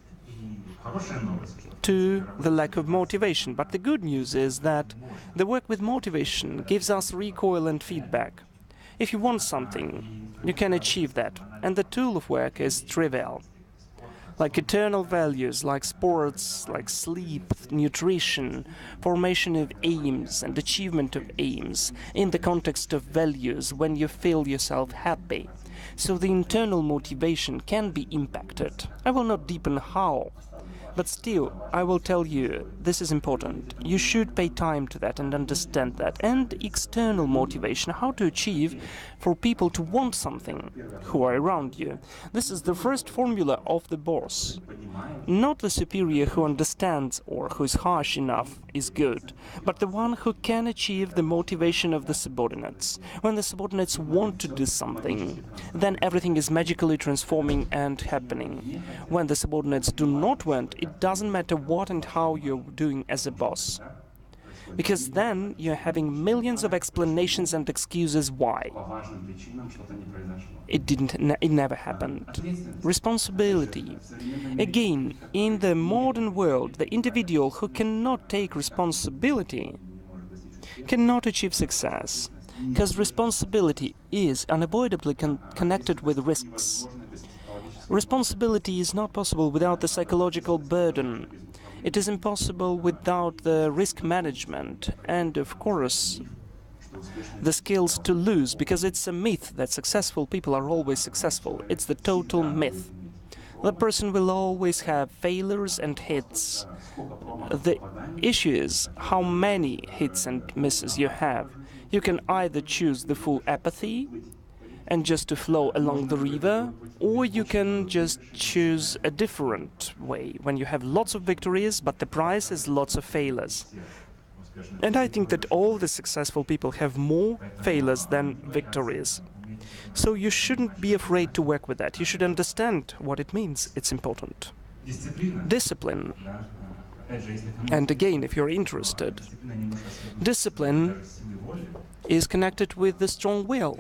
to the lack of motivation. But the good news is that the work with motivation gives us recoil and feedback. If you want something, you can achieve that, and the tool of work is trivial. Like eternal values, like sports, like sleep, nutrition, formation of aims and achievement of aims, in the context of values when you feel yourself happy. So the internal motivation can be impacted. I will not deepen how, but still, I will tell you, this is important. You should pay time to that and understand that. And external motivation, how to achieve for people to want something who are around you. This is the first formula of the boss. Not the superior who understands or who is harsh enough is good, but the one who can achieve the motivation of the subordinates. When the subordinates want to do something, then everything is magically transforming and happening. When the subordinates do not want, it doesn't matter what and how you're doing as a boss. Because then you're having millions of explanations and excuses why. It never happened. Responsibility. Again, in the modern world, the individual who cannot take responsibility cannot achieve success, because responsibility is unavoidably connected with risks. Responsibility is not possible without the psychological burden. It is impossible without the risk management and, of course, the skills to lose, because it's a myth that successful people are always successful. It's the total myth. The person will always have failures and hits. The issue is how many hits and misses you have. You can either choose the full apathy and just to flow along the river, or you can just choose a different way, when you have lots of victories, but the price is lots of failures. And I think that all the successful people have more failures than victories. So you shouldn't be afraid to work with that. You should understand what it means. It's important. Discipline. And again, if you're interested, discipline is connected with the strong will.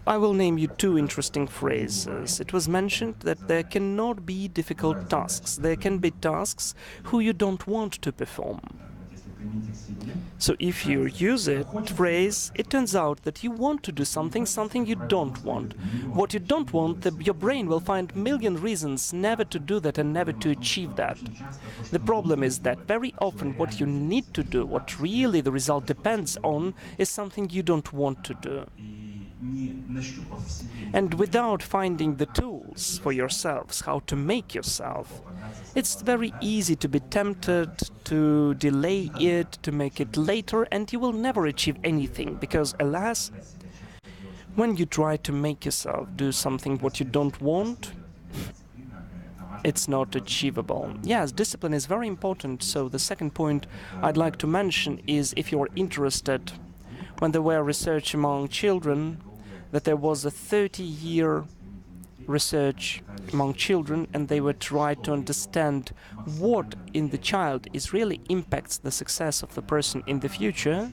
I will name you two interesting phrases. It was mentioned that there cannot be difficult tasks. There can be tasks who you don't want to perform. So if you use it phrase, it turns out that you want to do something you don't want. What you don't want, your brain will find a million reasons never to do that and never to achieve that. The problem is that very often what you need to do, what really the result depends on, is something you don't want to do. And without finding the tools for yourselves, how to make yourself, it's very easy to be tempted to delay it, to make it later, and you will never achieve anything, because, alas, when you try to make yourself do something what you don't want, it's not achievable. Yes, discipline is very important, so the second point I'd like to mention is, if you're interested when there were research among children, that there was a 30-year research among children, and they were tried to understand what in the child is really impacts the success of the person in the future.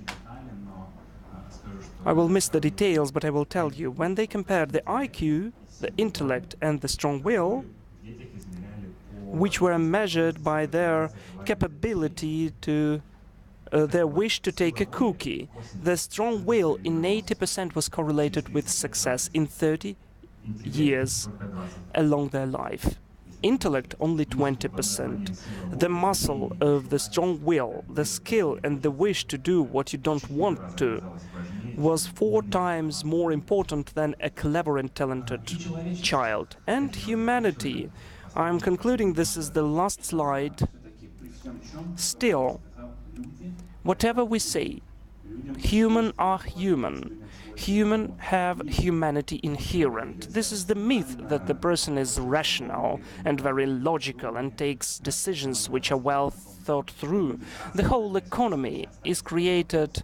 I will miss the details, but I will tell you, when they compared the IQ, the intellect, and the strong will, which were measured by their capability to their wish to take a cookie, the strong will in 80% was correlated with success in 30 years along their life. Intellect only 20%. The muscle of the strong will, the skill and the wish to do what you don't want to, was 4 times more important than a clever and talented child. And humanity. I'm concluding this is the last slide. Still, whatever we say, human are human. Human have humanity inherent. This is the myth that the person is rational and very logical and takes decisions which are well thought through. The whole economy is created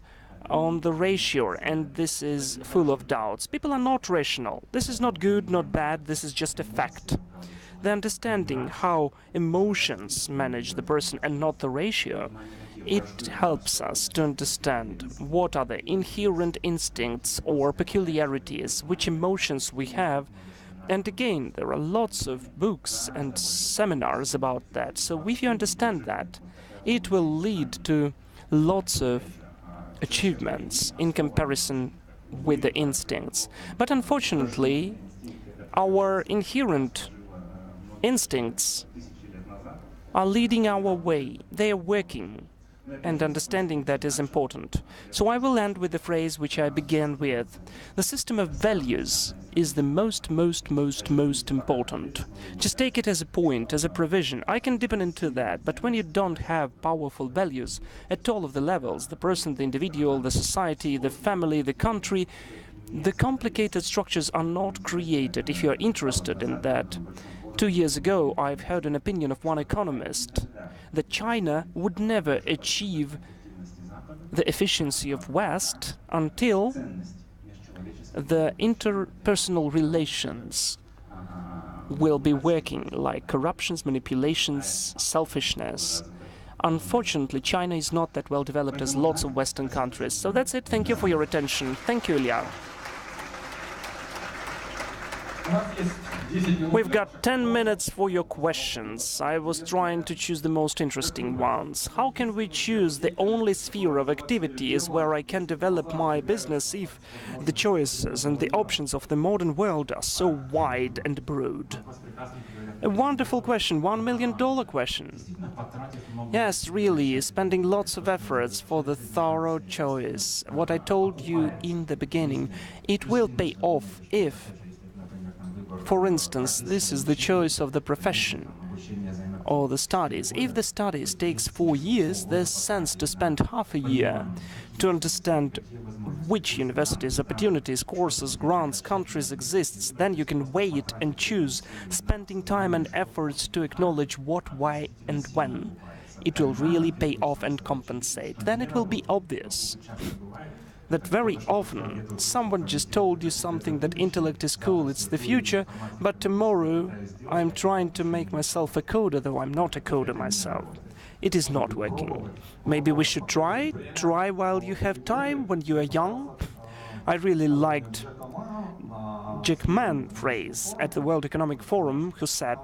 on the ratio, and this is full of doubts. People are not rational. This is not good, not bad, this is just a fact. The understanding how emotions manage the person and not the ratio, it helps us to understand what are the inherent instincts or peculiarities, which emotions we have. And again, there are lots of books and seminars about that. So if you understand that, it will lead to lots of achievements in comparison with the instincts. But unfortunately, our inherent instincts are leading our way. They are working, and understanding that is important. So I will end with the phrase which I began with. The system of values is the most important. Just take it as a point, as a provision. I can deepen into that, but when you don't have powerful values at all of the levels, the person, the individual, the society, the family, the country, the complicated structures are not created. If you are interested in that, 2 years ago, I've heard an opinion of one economist that China would never achieve the efficiency of West until the interpersonal relations will be working, like corruptions, manipulations, selfishness. Unfortunately, China is not that well developed as lots of Western countries. So that's it. Thank you for your attention. Thank you, Ilya. We've got 10 minutes for your questions. I was trying to choose the most interesting ones. How can we choose the only sphere of activities where I can develop my business if the choices and the options of the modern world are so wide and broad? A wonderful question, $1 million question. Yes, really, spending lots of efforts for the thorough choice. What I told you in the beginning, it will pay off if, for instance, this is the choice of the profession or the studies. If the studies takes 4 years, there's sense to spend half a year to understand which universities, opportunities, courses, grants, countries exists. Then you can weigh it and choose, spending time and efforts to acknowledge what, why and when. It will really pay off and compensate. Then it will be obvious that very often someone just told you something that intellect is cool, it's the future, but tomorrow I'm trying to make myself a coder, though I'm not a coder myself. It is not working. Maybe we should try while you have time, when you are young. I really liked Jack Ma's phrase at the World Economic Forum, who said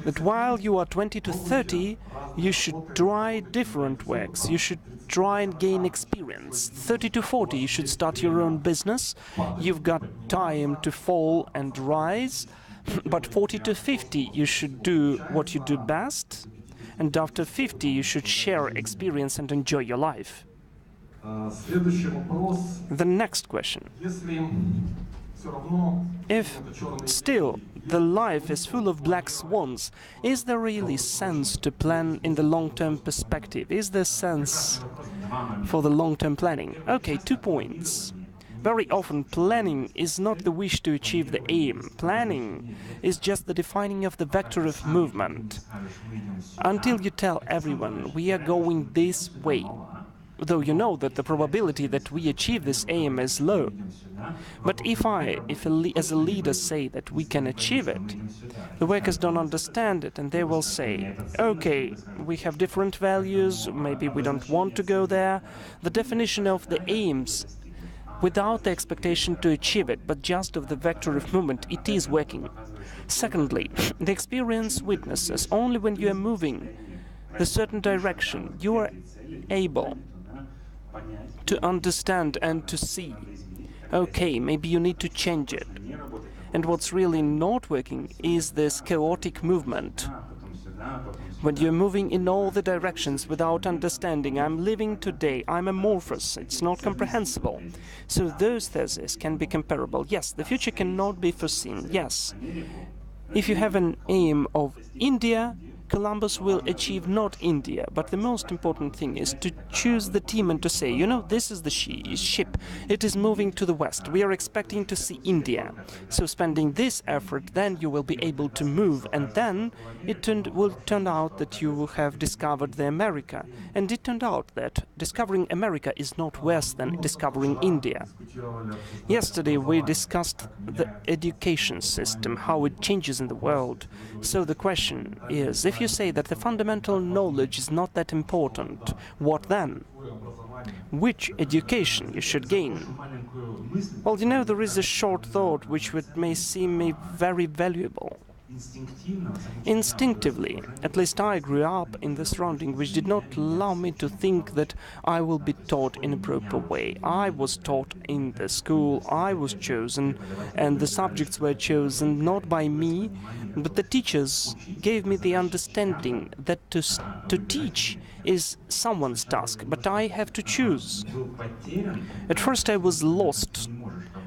that while you are 20 to 30, you should try different works. You should try and gain experience. 30 to 40, you should start your own business. You've got time to fall and rise. But 40 to 50, you should do what you do best. And after 50, you should share experience and enjoy your life. The next question. If still the life is full of black swans, is there really sense to plan in the long-term perspective? Is there sense for the long-term planning? Okay, 2 points. Very often planning is not the wish to achieve the aim. Planning is just the defining of the vector of movement. Until you tell everyone, we are going this way, though you know that the probability that we achieve this aim is low. But if as a leader say that we can achieve it, the workers don't understand it, and they will say, okay, we have different values, maybe we don't want to go there. The definition of the aims without the expectation to achieve it, but just of the vector of movement, it is working. Secondly, the experience witnesses only when you are moving a certain direction, you are able to understand and to see, okay, maybe you need to change it. And what's really not working is this chaotic movement. When you're moving in all the directions without understanding, I'm living today, I'm amorphous, it's not comprehensible. So those theses can be comparable. Yes, the future cannot be foreseen, yes. If you have an aim of India, Columbus will achieve not India, but the most important thing is to choose the team and to say, you know, this is the ship, it is moving to the west, we are expecting to see India. So spending this effort, then you will be able to move, and then it will turn out that you will have discovered the America. And it turned out that discovering America is not worse than discovering India. Yesterday we discussed the education system, how it changes in the world. So the question is, if you say that the fundamental knowledge is not that important, what then? Which education you should gain? Well, you know, there is a short thought which may seem me very valuable. Instinctively, at least I grew up in the surrounding which did not allow me to think that I will be taught in a proper way. I was taught in the school, I was chosen, and the subjects were chosen not by me, but the teachers gave me the understanding that to teach is someone's task, but I have to choose. At first I was lost.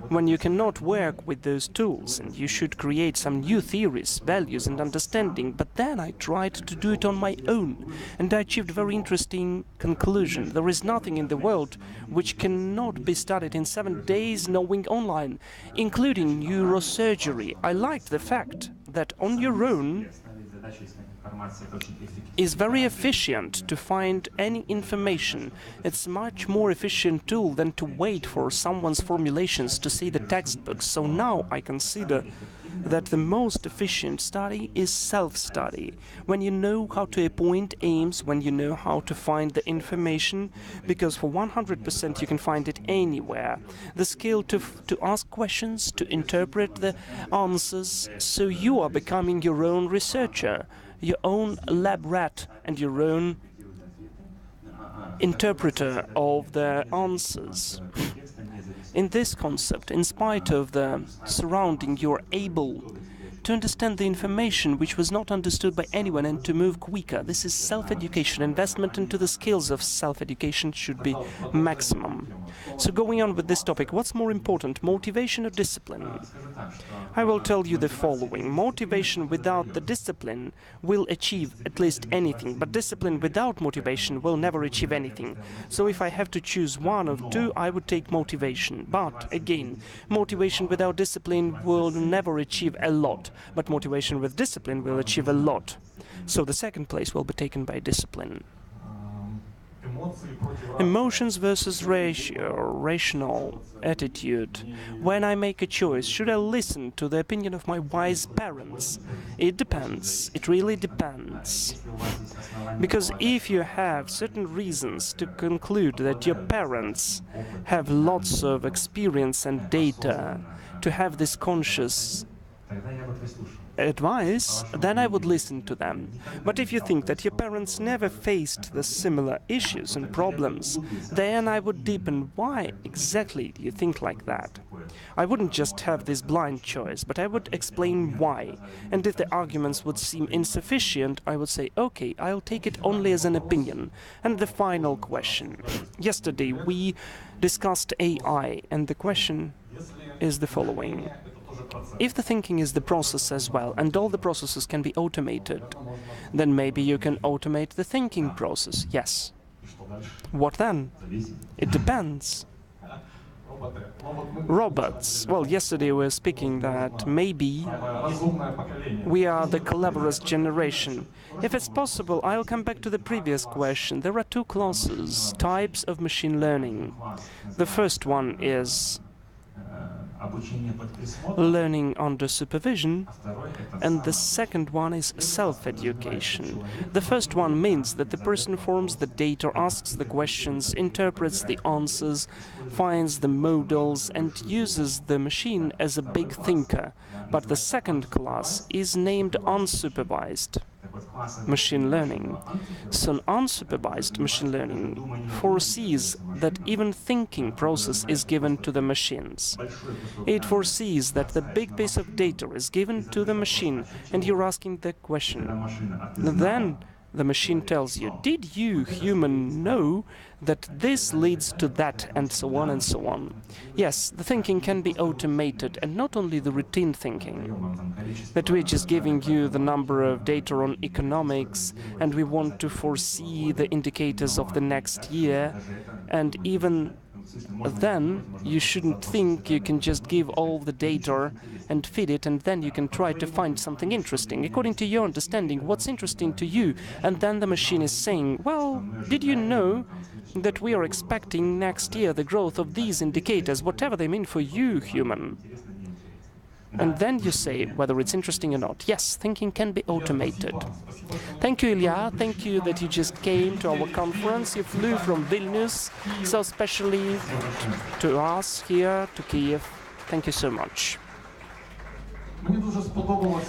When you cannot work with those tools, and you should create some new theories, values and understanding, but then I tried to do it on my own, and I achieved a very interesting conclusion. There is nothing in the world which cannot be studied in 7 days knowing online, including neurosurgery. I liked the fact that on your own is very efficient to find any information. It's a much more efficient tool than to wait for someone's formulations to see the textbooks. So now I consider that the most efficient study is self-study. When you know how to appoint aims, when you know how to find the information, because for 100% you can find it anywhere. The skill to ask questions, to interpret the answers, so you are becoming your own researcher, your own lab rat, and your own interpreter of the answers. In this concept, in spite of the surrounding, you are able to understand the information which was not understood by anyone and to move quicker. This is self-education. Investment into the skills of self-education should be maximum. So going on with this topic, what's more important, motivation or discipline? I will tell you the following. Motivation without the discipline will achieve at least anything, but discipline without motivation will never achieve anything. So if I have to choose one of two, I would take motivation. But again, motivation without discipline will never achieve a lot, but motivation with discipline will achieve a lot. So the second place will be taken by discipline. Emotions versus rational attitude. When I make a choice, should I listen to the opinion of my wise parents? It depends. It really depends. Because if you have certain reasons to conclude that your parents have lots of experience and data to have this conscious advice, then I would listen to them. But if you think that your parents never faced the similar issues and problems, then I would deepen why exactly do you think like that. I wouldn't just have this blind choice, but I would explain why. And if the arguments would seem insufficient, I would say, okay, I'll take it only as an opinion. And the final question. Yesterday we discussed AI, and the question is the following. If the thinking is the process as well, and all the processes can be automated, then maybe you can automate the thinking process, yes. What then? It depends. Robots. Well, yesterday we were speaking that maybe we are the collaborous generation. If it's possible, I'll come back to the previous question. There are two classes, types of machine learning. The first one is learning under supervision, and the second one is self-education. The first one means that the person forms the data, asks the questions, interprets the answers, finds the models, and uses the machine as a big thinker. But the second class is named unsupervised machine learning. So an unsupervised machine learning foresees that even thinking process is given to the machines. It foresees that the big piece of data is given to the machine and you're asking the question. Then the machine tells you, did you, human, know that this leads to that, and so on and so on. Yes, the thinking can be automated, and not only the routine thinking, that we're just giving you the number of data on economics, and we want to foresee the indicators of the next year, and even then you shouldn't think you can just give all the data and feed it, and then you can try to find something interesting according to your understanding what's interesting to you, and then the machine is saying, well, did you know that we are expecting next year the growth of these indicators, whatever they mean for you, human? And then you say whether it's interesting or not. Yes, thinking can be automated. Thank you, Ilya. Thank you that you just came to our conference. You flew from Vilnius, so especially to us here, to Kiev. Thank you so much.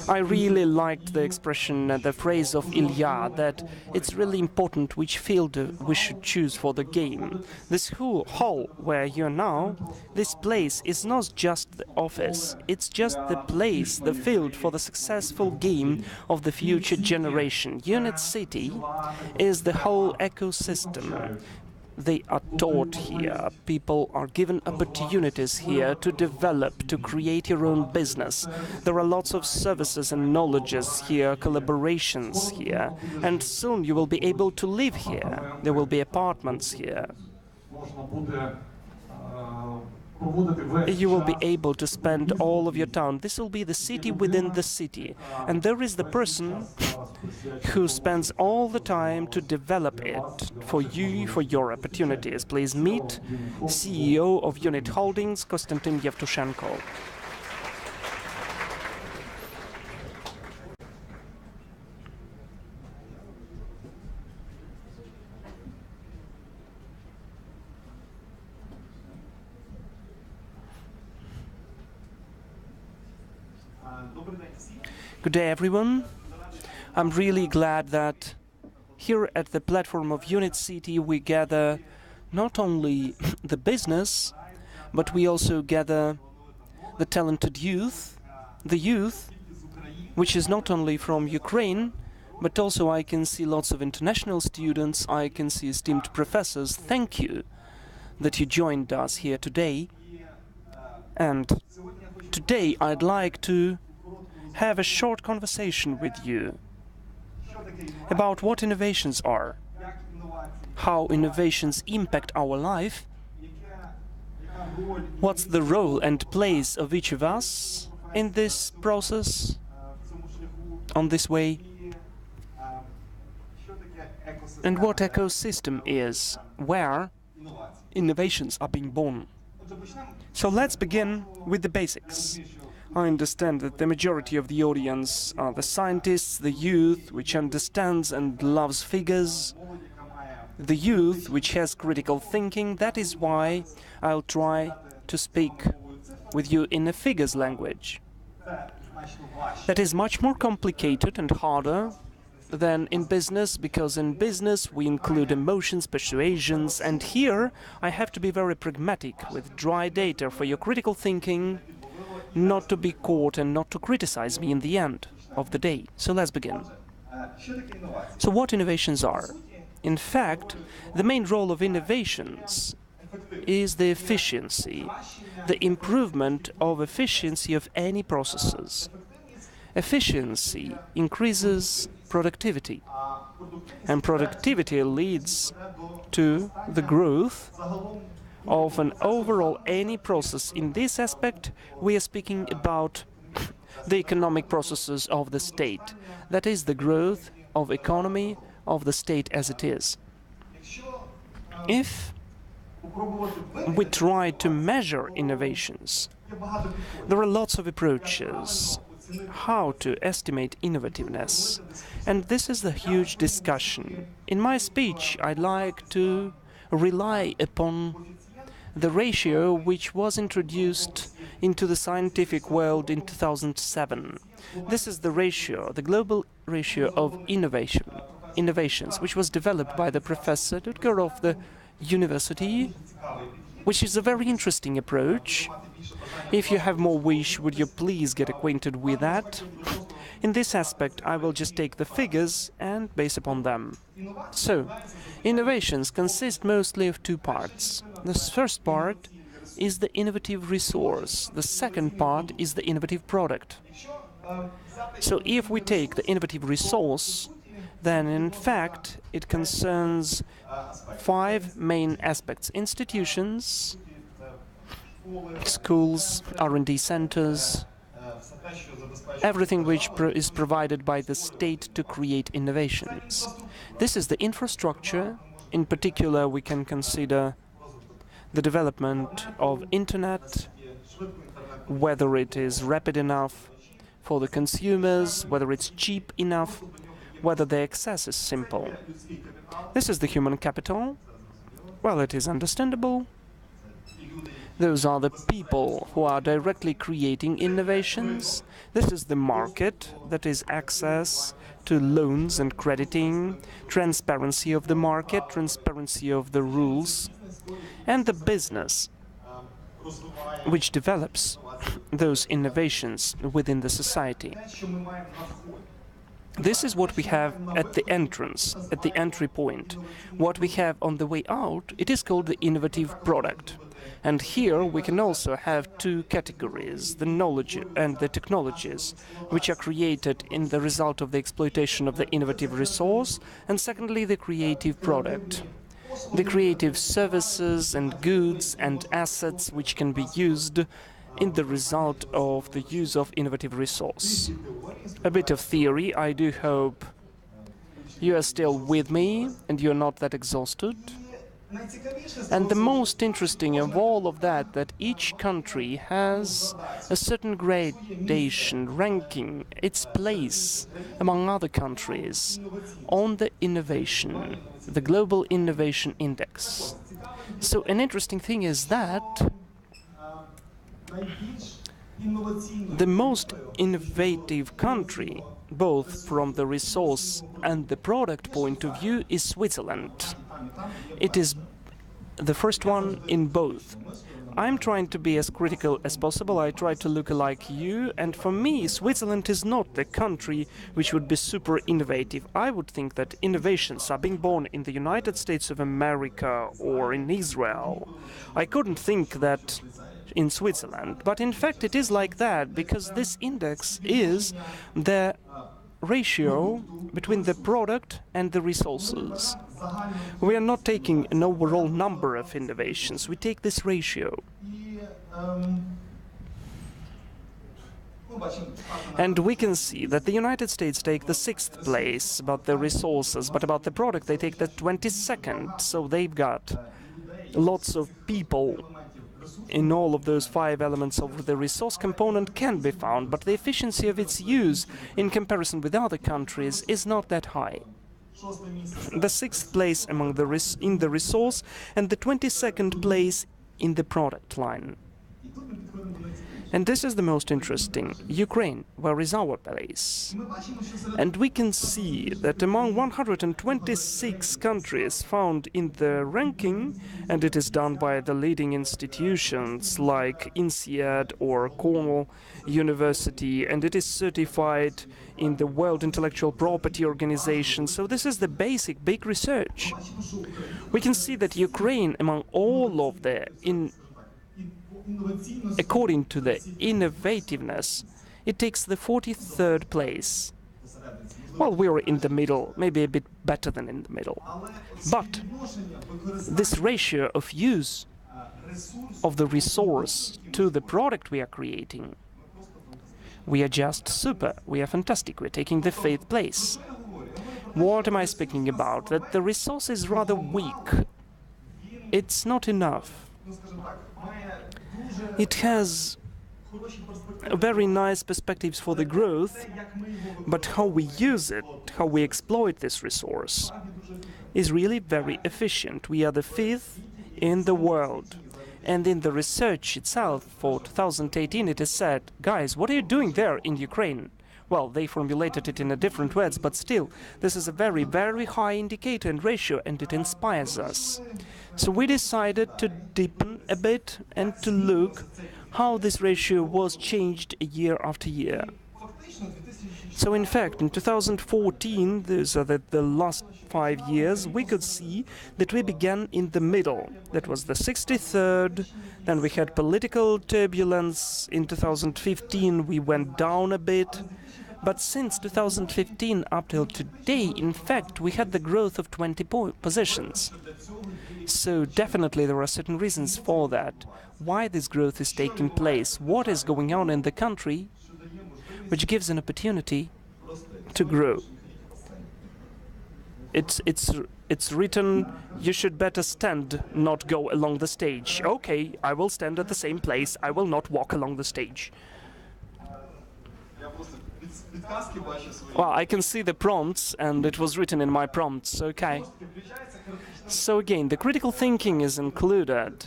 I really liked the expression, the phrase of Ilya, that it's really important which field we should choose for the game. This hall where you're now, this place is not just the office, it's just the place, the field for the successful game of the future generation. Unit City is the whole ecosystem. They are taught here, people are given opportunities here to develop, to create your own business. There are lots of services and knowledges here, collaborations here, and soon you will be able to live here. There will be apartments here. You will be able to spend all of your time. This will be the city within the city. And there is the person who spends all the time to develop it for you, for your opportunities. Please meet CEO of Unit Holdings, Konstantin Yevtushenko. Good day, everyone. I'm really glad that here at the platform of Unit City we gather not only the business, but we also gather the talented youth, the youth which is not only from Ukraine, but also I can see lots of international students, I can see esteemed professors. Thank you that you joined us here today. And today I'd like to have a short conversation with you about what innovations are, how innovations impact our life, what's the role and place of each of us in this process, on this way, and what ecosystem is, where innovations are being born. So let's begin with the basics. I understand that the majority of the audience are the scientists, the youth, which understands and loves figures, the youth, which has critical thinking. That is why I'll try to speak with you in a figures language. That is much more complicated and harder than in business, because in business we include emotions, persuasions, and here I have to be very pragmatic with dry data for your critical thinking, not to be caught and not to criticize me in the end of the day. So let's begin. So what innovations are? In fact, the main role of innovations is the efficiency, the improvement of efficiency of any processes. Efficiency increases productivity, and productivity leads to the growth of an overall any process. In this aspect, we are speaking about the economic processes of the state, that is, the growth of economy of the state as it is. If we try to measure innovations, there are lots of approaches how to estimate innovativeness, and this is the huge discussion. In my speech, I'd like to rely upon the ratio which was introduced into the scientific world in 2007. This is the ratio, the global ratio of innovations, which was developed by the Professor Dutger of the university, which is a very interesting approach. If you have more wish, would you please get acquainted with that? In this aspect, I will just take the figures and base upon them. So, innovations consist mostly of two parts. The first part is the innovative resource. The second part is the innovative product. So, if we take the innovative resource, then in fact it concerns 5 main aspects: institutions, schools, R&D centers, everything which is provided by the state to create innovations. This is the infrastructure. In particular, we can consider the development of internet, whether it is rapid enough for the consumers, whether it's cheap enough, whether the access is simple. This is the human capital. Well, it is understandable. Those are the people who are directly creating innovations. This is the market, that is access to loans and crediting, transparency of the market, transparency of the rules, and the business which develops those innovations within the society. This is what we have at the entrance, at the entry point. What we have on the way out, it is called the innovative product. And here we can also have two categories: the knowledge and the technologies, which are created in the result of the exploitation of the innovative resource, and secondly, the creative product. The creative services and goods and assets which can be used in the result of the use of innovative resource. A bit of theory. I do hope you are still with me and you're not that exhausted. And the most interesting of all of that each country has a certain gradation, ranking, its place among other countries on the innovation, the Global Innovation Index. So an interesting thing is that the most innovative country, both from the resource and the product point of view, is Switzerland. It is the first one in both. I'm trying to be as critical as possible. I try to look like you, and for me, Switzerland is not the country which would be super innovative. I would think that innovations are being born in the United States of America or in Israel. I couldn't think that in Switzerland, but in fact it is like that, because this index is the ratio between the product and the resources. We are not taking an overall number of innovations, we take this ratio. And we can see that the United States take the 6th place about the resources, but about the product they take the 22nd, so they've got lots of people in all of those 5 elements of the resource component can be found, but the efficiency of its use in comparison with other countries is not that high. The 6th place among in the resource and the 22nd place in the product line. And this is the most interesting. Ukraine, where is our place? And we can see that among 126 countries found in the ranking, and it is done by the leading institutions like INSEAD or Cornell University, and it is certified in the World Intellectual Property Organization. So this is the basic big research. We can see that Ukraine, among all of the according to the innovativeness, it takes the 43rd place. Well, we're in the middle, maybe a bit better than in the middle. But this ratio of use of the resource to the product we are creating, we are just super, we are fantastic, we're taking the fifth place. What am I speaking about? That the resource is rather weak. It's not enough. It has very nice perspectives for the growth, but how we use it, how we exploit this resource, is really very efficient. We are the fifth in the world. And in the research itself for 2018, it is said, guys, what are you doing there in Ukraine? Well, they formulated it in a different words, but still, this is a very, very high indicator and ratio, and it inspires us. So we decided to deepen a bit and to look how this ratio was changed year after year. So in fact, in 2014, these are the last 5 years, we could see that we began in the middle. That was the 63rd, then we had political turbulence. In 2015, we went down a bit. But since 2015 up till today, in fact, we had the growth of 20 positions. So definitely there are certain reasons for that. Why this growth is taking place, what is going on in the country, which gives an opportunity to grow. It's written, you should better stand, not go along the stage. Okay, I will stand at the same place, I will not walk along the stage. Well, I can see the prompts, and it was written in my prompts, okay. So again, the critical thinking is included.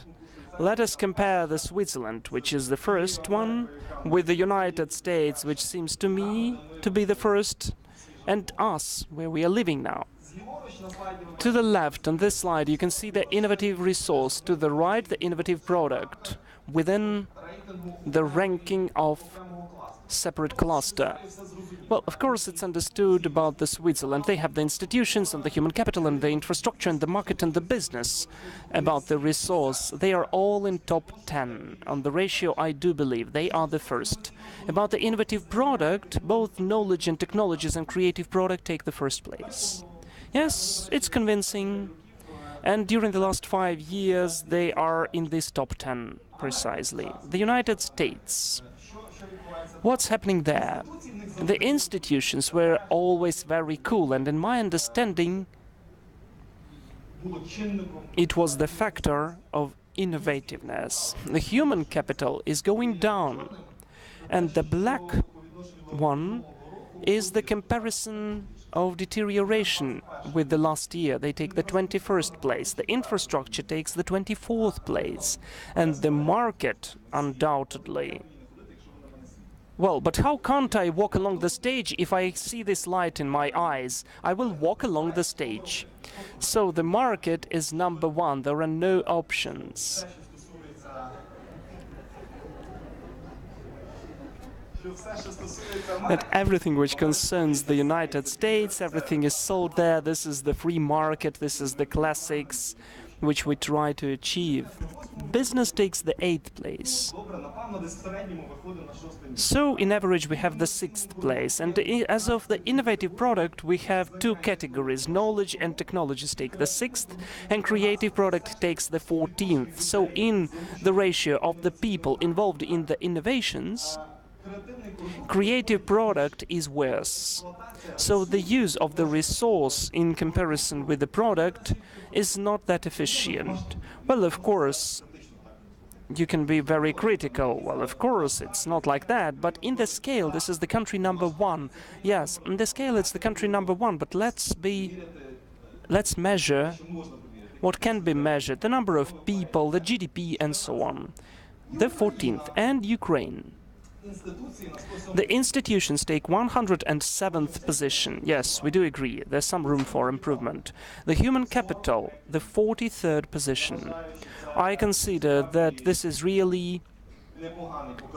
Let us compare the Switzerland, which is the first one, with the United States, which seems to me to be the first, and us, where we are living now. To the left on this slide, you can see the innovative resource. To the right, the innovative product within the ranking of separate cluster. Well, of course, it's understood about the Switzerland. They have the institutions and the human capital and the infrastructure and the market and the business. About the resource, they are all in top 10. On the ratio, I do believe they are the first. About the innovative product, both knowledge and technologies and creative product take the first place. Yes, it's convincing. And during the last 5 years, they are in this top 10, precisely. The United States. What's happening there? The institutions were always very cool, and in my understanding, it was the factor of innovativeness. The human capital is going down, and the black one is the comparison of deterioration with the last year. They take the 21st place. The infrastructure takes the 24th place, and the market, undoubtedly. Well, but how can't I walk along the stage if I see this light in my eyes? I will walk along the stage. So the market is number one. There are no options. That everything which concerns the United States, everything is sold there. This is the free market. This is the classics which we try to achieve. Business takes the 8th place. So, in average, we have the 6th place. And as of the innovative product, we have 2 categories. Knowledge and technologies take the 6th, and creative product takes the 14th. So, in the ratio of the people involved in the innovations, creative product is worse. So the use of the resource in comparison with the product is not that efficient. Well, of course, you can be very critical. Well, of course, it's not like that. But in the scale, this is the country number 1. Yes, in the scale, it's the country number 1. But let's measure what can be measured. The number of people, the GDP, and so on. The 14th, and Ukraine. The institutions take 107th position. Yes, we do agree. There's some room for improvement. The human capital, the 43rd position. I consider that this is really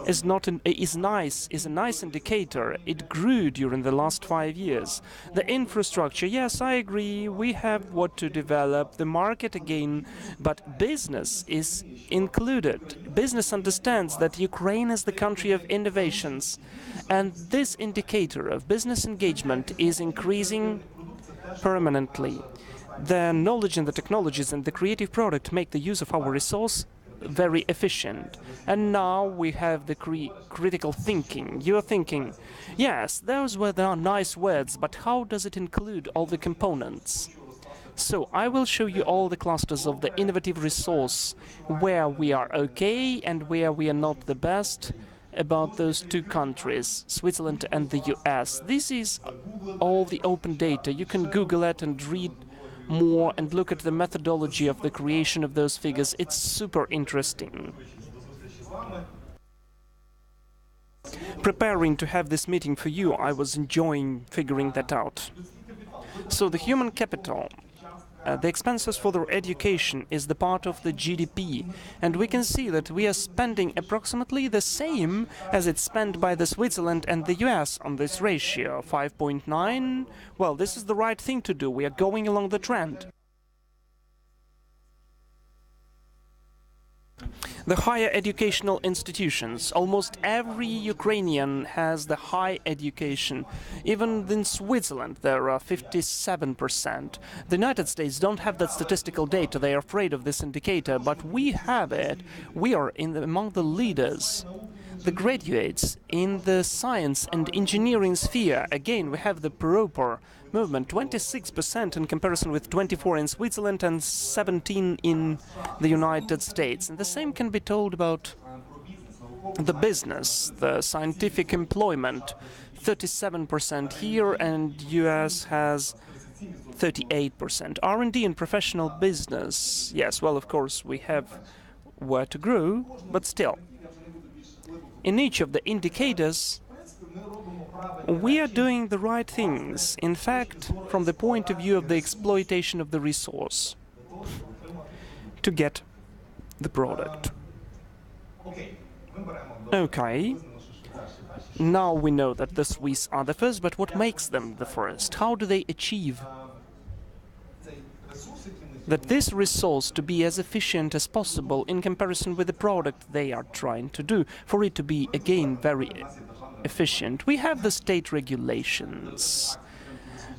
is a nice indicator. It grew during the last 5 years. The infrastructure, yes, I agree, we have what to develop, the market again, but business is included. Business understands that Ukraine is the country of innovations, and this indicator of business engagement is increasing permanently. The knowledge and the technologies and the creative product make the use of our resource very efficient. And now we have the critical thinking. You're thinking, yes, those were the nice words, but how does it include all the components? So I will show you all the clusters of the innovative resource, where we are okay and where we are not the best, about those two countries, Switzerland and the US. This is all the open data. You can Google it and read more and look at the methodology of the creation of those figures. It's super interesting. Preparing to have this meeting for you, I was enjoying figuring that out. So the human capital, the expenses for their education is the part of the GDP, and we can see that we are spending approximately the same as it's spent by the Switzerland and the US on this ratio, 5.9. Well, this is the right thing to do. We are going along the trend. The higher educational institutions. Almost every Ukrainian has the high education. Even in Switzerland, there are 57%. The United States don't have that statistical data. They are afraid of this indicator, but we have it. We are among the leaders. The graduates in the science and engineering sphere, again, we have the proper movement, 26% in comparison with 24 in Switzerland and 17 in the United States. And the same can be told about the business, the scientific employment, 37% here, and US has 38%. R&D and professional business, yes, well, of course, we have where to grow, but still. In each of the indicators, we are doing the right things, in fact, from the point of view of the exploitation of the resource to get the product. Okay, now we know that the Swiss are the first, but what makes them the first? How do they achieve that this resource to be as efficient as possible in comparison with the product they are trying to do, for it to be, again, very efficient? We have the state regulations.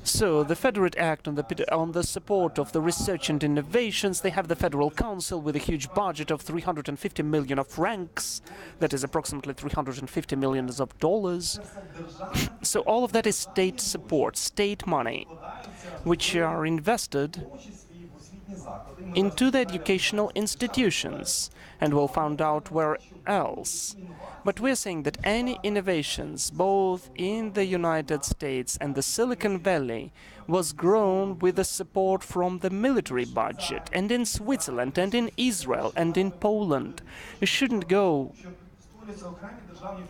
So the Federate Act on the support of the research and innovations, they have the Federal Council with a huge budget of 350 million of francs, that is approximately 350 million of dollars. So all of that is state support, state money, which are invested into the educational institutions, and we'll find out where else. But we're saying that any innovations, both in the United States and the Silicon Valley, was grown with the support from the military budget, and in Switzerland, and in Israel, and in Poland. You shouldn't go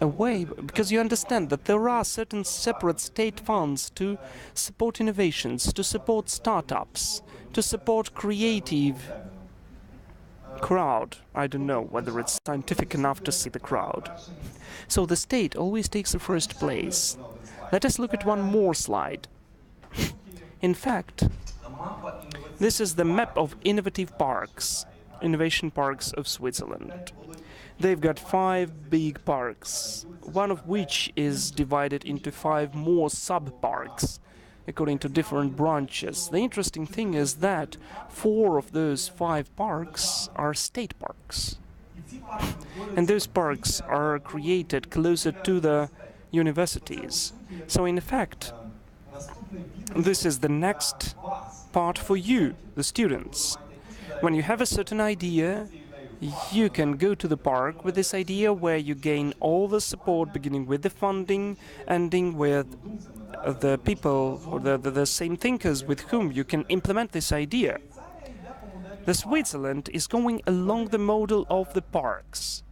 away, because you understand that there are certain separate state funds to support innovations, to support startups, to support creative crowd. I don't know whether it's scientific enough to see the crowd. So the state always takes the first place. Let us look at one more slide. In fact, this is the map of innovative parks, innovation parks of Switzerland. They've got 5 big parks, one of which is divided into 5 more sub-parks, according to different branches. The interesting thing is that 4 of those 5 parks are state parks. And those parks are created closer to the universities. So in fact, this is the next part for you, the students. When you have a certain idea, you can go to the park with this idea, where you gain all the support, beginning with the funding, ending with the people or the same thinkers with whom you can implement this idea. The Switzerland is going along the model of the parks.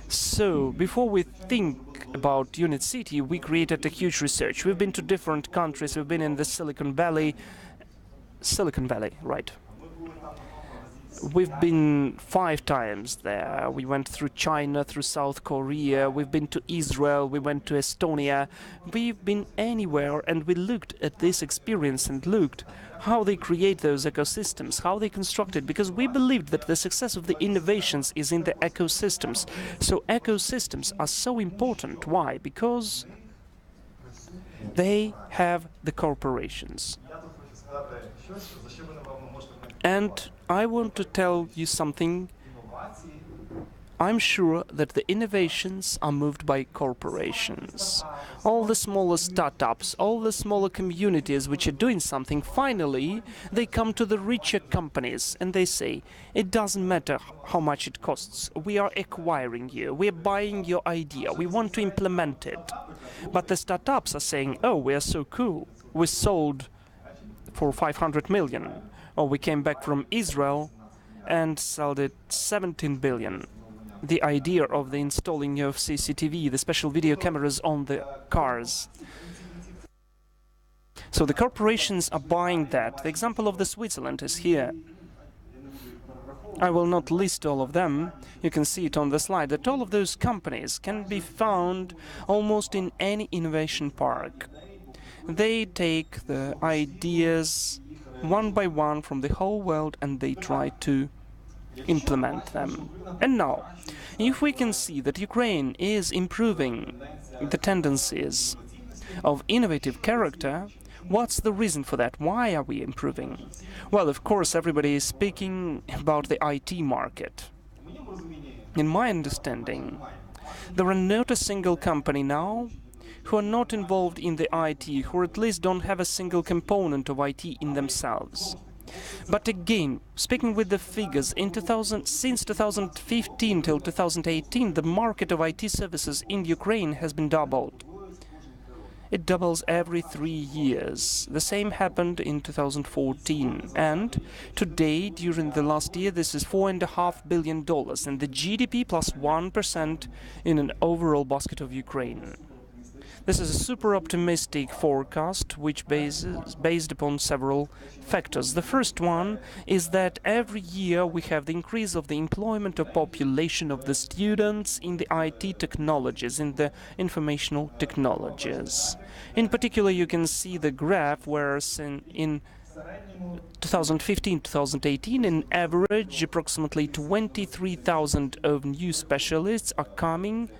So, before we think about Unit City, we created a huge research. We've been to different countries. We've been in the Silicon Valley, right? We've been 5 times there. We went through China, through South Korea, we've been to Israel, we went to Estonia. We've been anywhere, and we looked at this experience and looked how they create those ecosystems, how they construct it, because we believed that the success of the innovations is in the ecosystems. So ecosystems are so important. Why? Because they have the corporations. And I want to tell you something I'm sure that the innovations are moved by corporations. All the smaller startups, all the smaller communities which are doing something, finally they come to the richer companies and they say, it doesn't matter how much it costs, we are acquiring you, we are buying your idea, we want to implement it. But the startups are saying, oh, we are so cool, we sold for 500 million, or we came back from Israel and sold it 17 billion. The idea of the installing of CCTV, the special video cameras on the cars. So the corporations are buying that. The example of the Switzerland is here. I will not list all of them. You can see it on the slide that all of those companies can be found almost in any innovation park. They take the ideas one by one from the whole world and they try to implement them. And now, if we can see that Ukraine is improving the tendencies of innovative character, what's the reason for that? Why are we improving? Well, of course, everybody is speaking about the IT market. In my understanding, there are not a single company now who are not involved in the IT, who at least don't have a single component of IT in themselves. But again, speaking with the figures, since 2015 till 2018, the market of IT services in Ukraine has been doubled. It doubles every 3 years. The same happened in 2014. And today, during the last year, this is $4.5 billion, and the GDP plus 1% in an overall basket of Ukraine. This is a super optimistic forecast which based upon several factors. The first one is that every year we have the increase of the employment of population of the students in the IT technologies, in the informational technologies. In particular, you can see the graph where in 2015-2018, in average, approximately 23,000 of new specialists are coming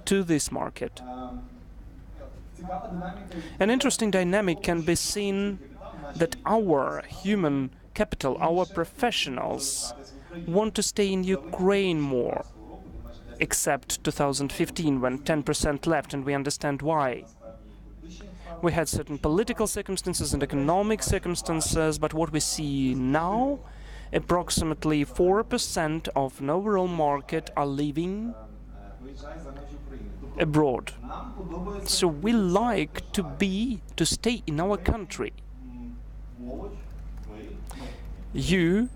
to this market. An interesting dynamic can be seen that our human capital, our professionals, want to stay in Ukraine more, except 2015 when 10% left, and we understand why. We had certain political circumstances and economic circumstances, but what we see now, approximately 4% of an overall market are living abroad. So we like to stay in our country. Youth,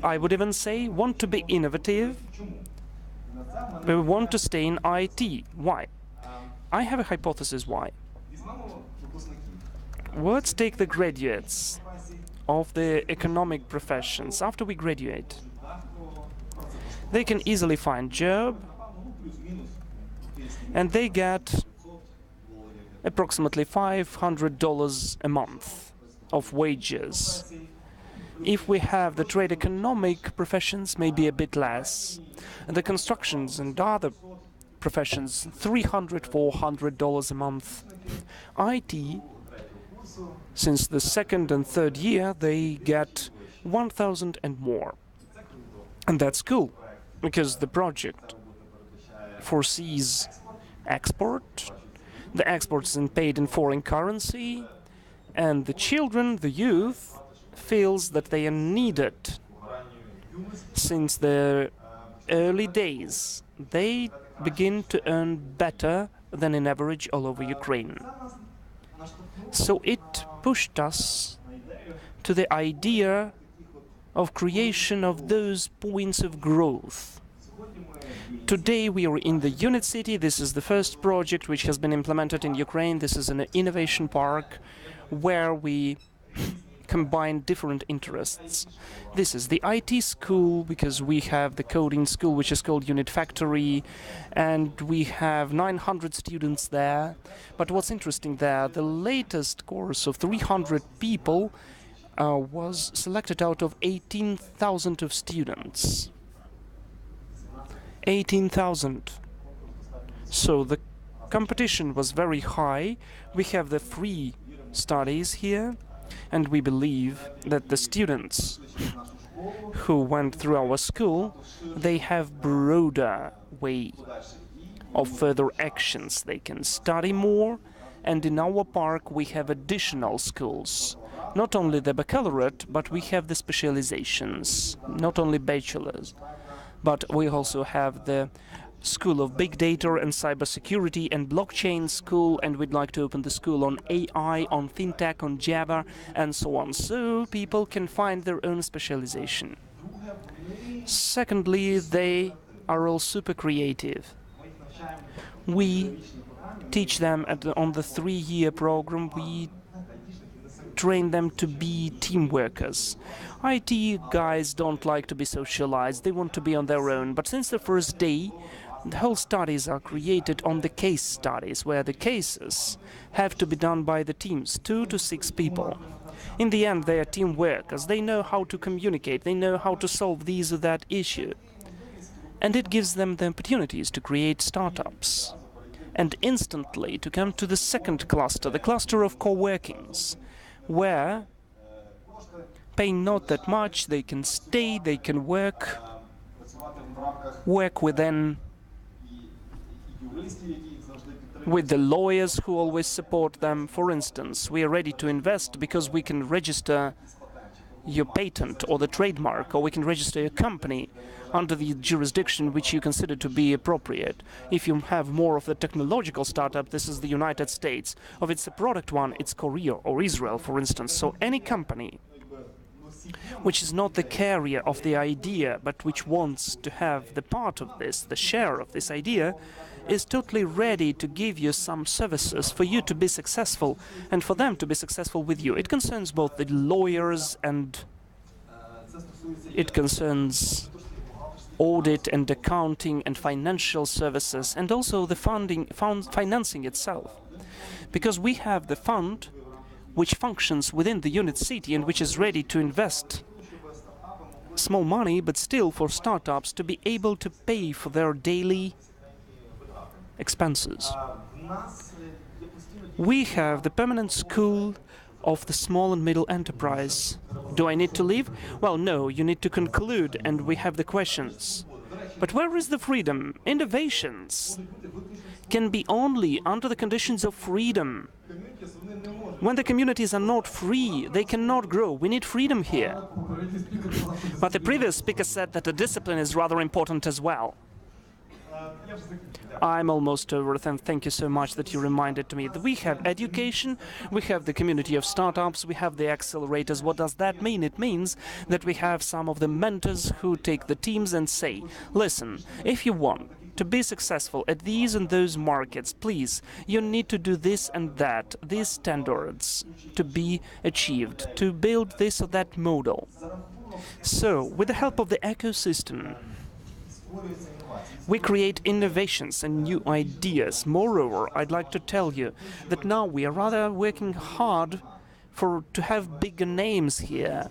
I would even say, want to be innovative. We want to stay in IT. Why? I have a hypothesis why. Let's take the graduates of the economic professions. After we graduate, they can easily find job, and they get approximately $500 a month of wages. If we have the trade economic professions, maybe a bit less. And the constructions and other professions, $300–400 a month. IT, since the second and third year, they get 1,000 and more. And that's cool, because the project foresees export, the export is paid in foreign currency, and the children, the youth, feels that they are needed. Since their early days, they begin to earn better than in average all over Ukraine. So it pushed us to the idea of creation of those points of growth. Today we are in the Unit City. This is the first project which has been implemented in Ukraine. This is an innovation park where we combine different interests. This is the IT school, because we have the coding school, which is called Unit Factory, and we have 900 students there. But what's interesting there, the latest course of 300 people was selected out of 18,000 of students. 18,000. So the competition was very high. We have the free studies here, and we believe that the students who went through our school, they have broader way of further actions. They can study more, and in our park we have additional schools. Not only the baccalaureate, but we have the specializations, not only bachelors, but we also have the School of Big Data and Cybersecurity and Blockchain School, and we'd like to open the school on AI, on FinTech, on Java, and so on, so people can find their own specialization. Secondly, they are all super creative. We teach them on the 3-year program, we train them to be team workers. IT guys don't like to be socialized, they want to be on their own, but since the first day, the whole studies are created on the case studies, where the cases have to be done by the teams, 2 to 6 people. In the end, they are team workers, they know how to communicate, they know how to solve this or that issue. And it gives them the opportunities to create startups. And instantly to come to the second cluster, the cluster of co-workings, where, paying not that much, they can stay, they can work within with the lawyers who always support them. For instance, we are ready to invest because we can register your patent or the trademark, or we can register your company under the jurisdiction which you consider to be appropriate. If you have more of the technological startup, this is the United States. If it's a product one, it's Korea or Israel, for instance. So any company which is not the carrier of the idea, but which wants to have the part of this, the share of this idea, is totally ready to give you some services for you to be successful and for them to be successful with you. It concerns both the lawyers and it concerns audit and accounting and financial services, and also the financing itself. Because we have the fund which functions within the unit city and which is ready to invest small money, but still for startups to be able to pay for their daily expenses. We have the permanent school of the small and middle enterprise. Do I need to leave? Well, no, you need to conclude, and we have the questions. But where is the freedom? Innovations can be only under the conditions of freedom. When the communities are not free, they cannot grow. We need freedom here. But the previous speaker said that the discipline is rather important as well. I'm almost over, and thank you so much that you reminded me that we have education, we have the community of startups, we have the accelerators. What does that mean? It means that we have some of the mentors who take the teams and say, listen, if you want to be successful at these and those markets, please, you need to do this and that, these standards to be achieved, to build this or that model. So, with the help of the ecosystem, we create innovations and new ideas. Moreover, I'd like to tell you that now we are rather working hard to have bigger names here.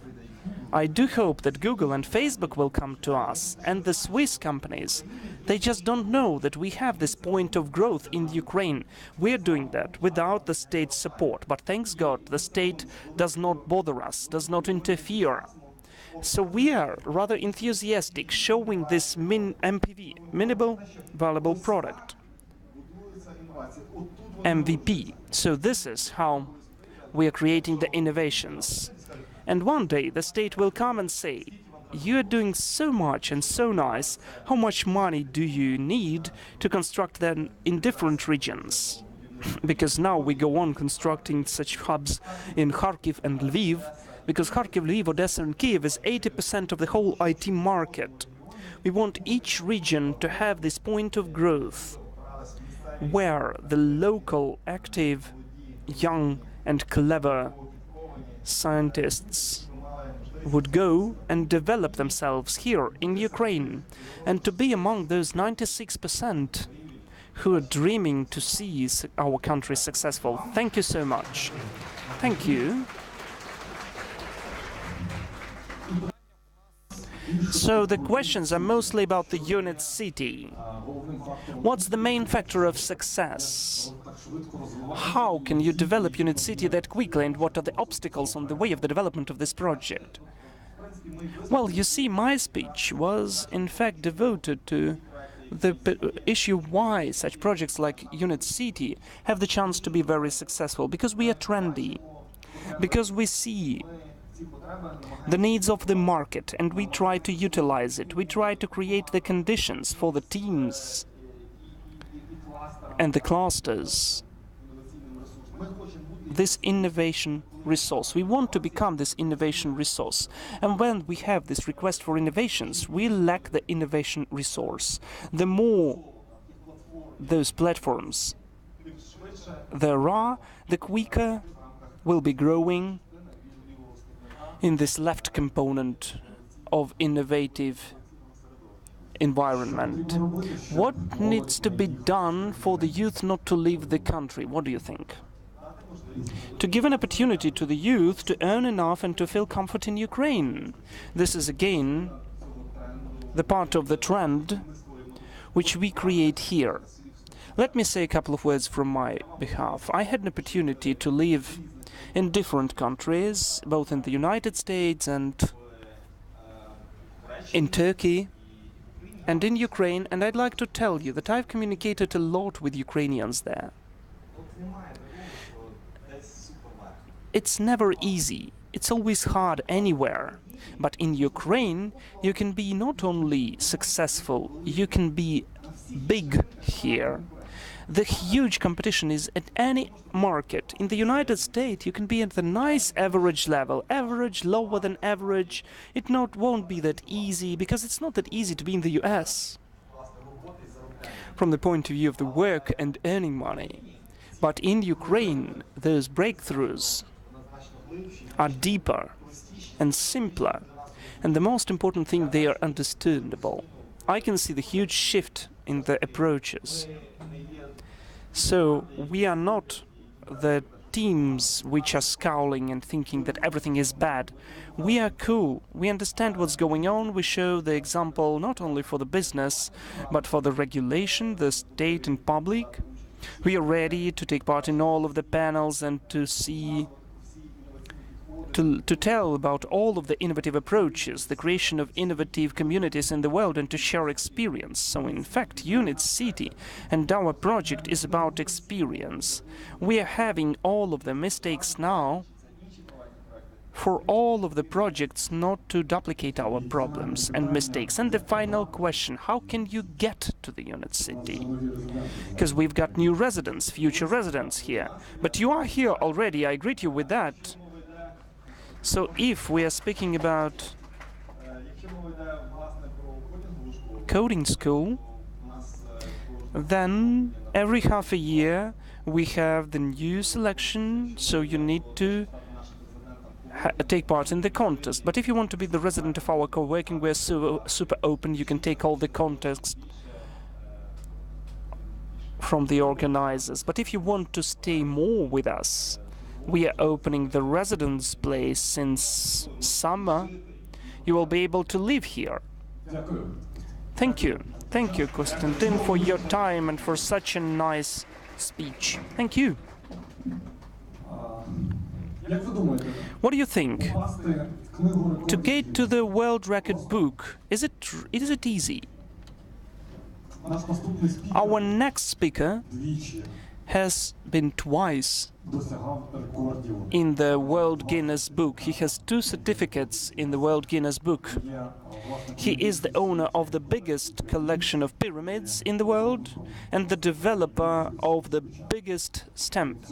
I do hope that Google and Facebook will come to us, and the Swiss companies. They just don't know that we have this point of growth in Ukraine. We're doing that without the state's support, but thanks God the state does not bother us, does not interfere. So we are rather enthusiastic, showing this MPV, minimal valuable product, MVP. So this is how we are creating the innovations. And one day the state will come and say, you are doing so much and so nice, how much money do you need to construct them in different regions? Because now we go on constructing such hubs in Kharkiv and Lviv, because Kharkiv, Lviv, Odessa and Kiev is 80% of the whole IT market. We want each region to have this point of growth, where the local, active, young and clever scientists would go and develop themselves here in Ukraine, and to be among those 96% who are dreaming to see our country successful. Thank you so much. Thank you. So the questions are mostly about the unit city. What's the main factor of success? How can you develop unit city that quickly, and what are the obstacles on the way of the development of this project? Well, you see, my speech was in fact devoted to the issue why such projects like Unit City have the chance to be very successful, because we are trendy, because we see the needs of the market and we try to utilize it. We try to create the conditions for the teams and the clusters, this innovation resource. We want to become this innovation resource. And when we have this request for innovations, we lack the innovation resource. The more those platforms there are, the quicker we'll be growing in this left component of innovative environment. What needs to be done for the youth not to leave the country? What do you think? To give an opportunity to the youth to earn enough and to feel comfort in Ukraine. This is again the part of the trend which we create here. Let me say a couple of words from my behalf. I had an opportunity to live in different countries, both in the United States and in Turkey and in Ukraine, and I'd like to tell you that I've communicated a lot with Ukrainians there. It's never easy. It's always hard anywhere. But in Ukraine, you can be not only successful, you can be big here. The huge competition is at any market. In the United States, you can be at the nice average level, average, lower than average. It won't be that easy, because it's not that easy to be in the US from the point of view of the work and earning money. But in Ukraine, those breakthroughs are deeper and simpler, and the most important thing, they are understandable. I can see the huge shift in the approaches. So we are not the teams which are scowling and thinking that everything is bad. We are cool. We understand what's going on. We show the example not only for the business, but for the regulation, the state and public. We are ready to take part in all of the panels and to see to tell about all of the innovative approaches, the creation of innovative communities in the world, and to share experience. So in fact, Unit City and our project is about experience. We are having all of the mistakes now for all of the projects not to duplicate our problems and mistakes. And the final question, how can you get to the Unit City? Because we've got new residents, future residents here. But you are here already, I greet you with that. So if we are speaking about coding school, then every half a year we have the new selection, so you need to take part in the contest. But if you want to be the resident of our co-working, we're super open. You can take all the contests from the organizers. But if you want to stay more with us, we are opening the residence place since summer. You will be able to live here. Thank you. Thank you, Konstantin, for your time and for such a nice speech. Thank you. What do you think? To get to the world record book, is it easy? Our next speaker has been twice in the World Guinness Book. He has 2 certificates in the World Guinness Book. He is the owner of the biggest collection of pyramids in the world and the developer of the biggest stamp.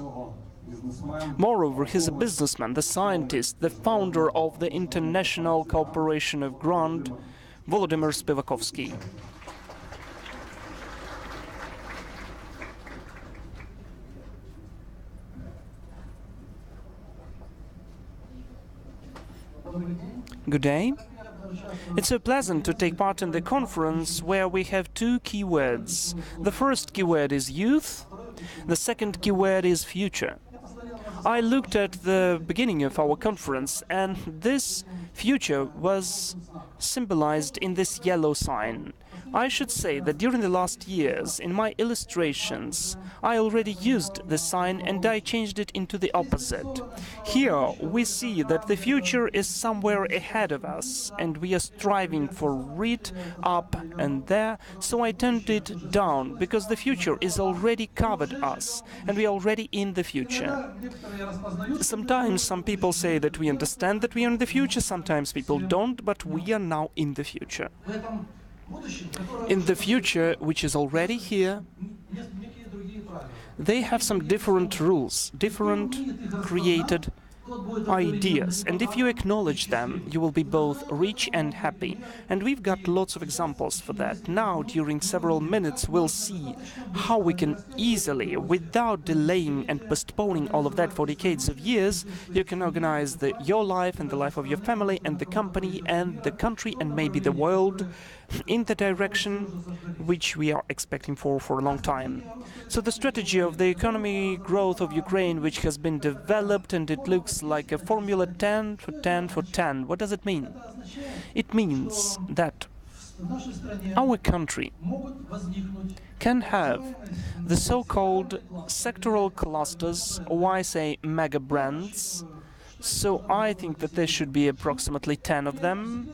Moreover, he's a businessman, the scientist, the founder of the International Corporation of Grant, Volodymyr Spivakovsky. Good day. It's so pleasant to take part in the conference where we have 2 keywords. The first keyword is youth, the second keyword is future. I looked at the beginning of our conference, and this future was symbolized in this yellow sign. I should say that during the last years, in my illustrations, I already used the sign and I changed it into the opposite. Here we see that the future is somewhere ahead of us and we are striving for it up and there, so I turned it down because the future is already covered us and we are already in the future. Sometimes some people say that we understand that we are in the future, sometimes people don't, but we are now in the future. In the future, which is already here, they have some different rules, different created ideas, and if you acknowledge them, you will be both rich and happy. And we've got lots of examples for that. Now, during several minutes, we'll see how we can easily, without delaying and postponing all of that for decades of years, you can organize your life and the life of your family and the company and the country and maybe the world in the direction which we are expecting for a long time. So the strategy of the economy growth of Ukraine, which has been developed, and it looks like a formula 10 for 10 for 10. What does it mean? It means that our country can have the so-called sectoral clusters, or I say mega brands. So I think that there should be approximately 10 of them.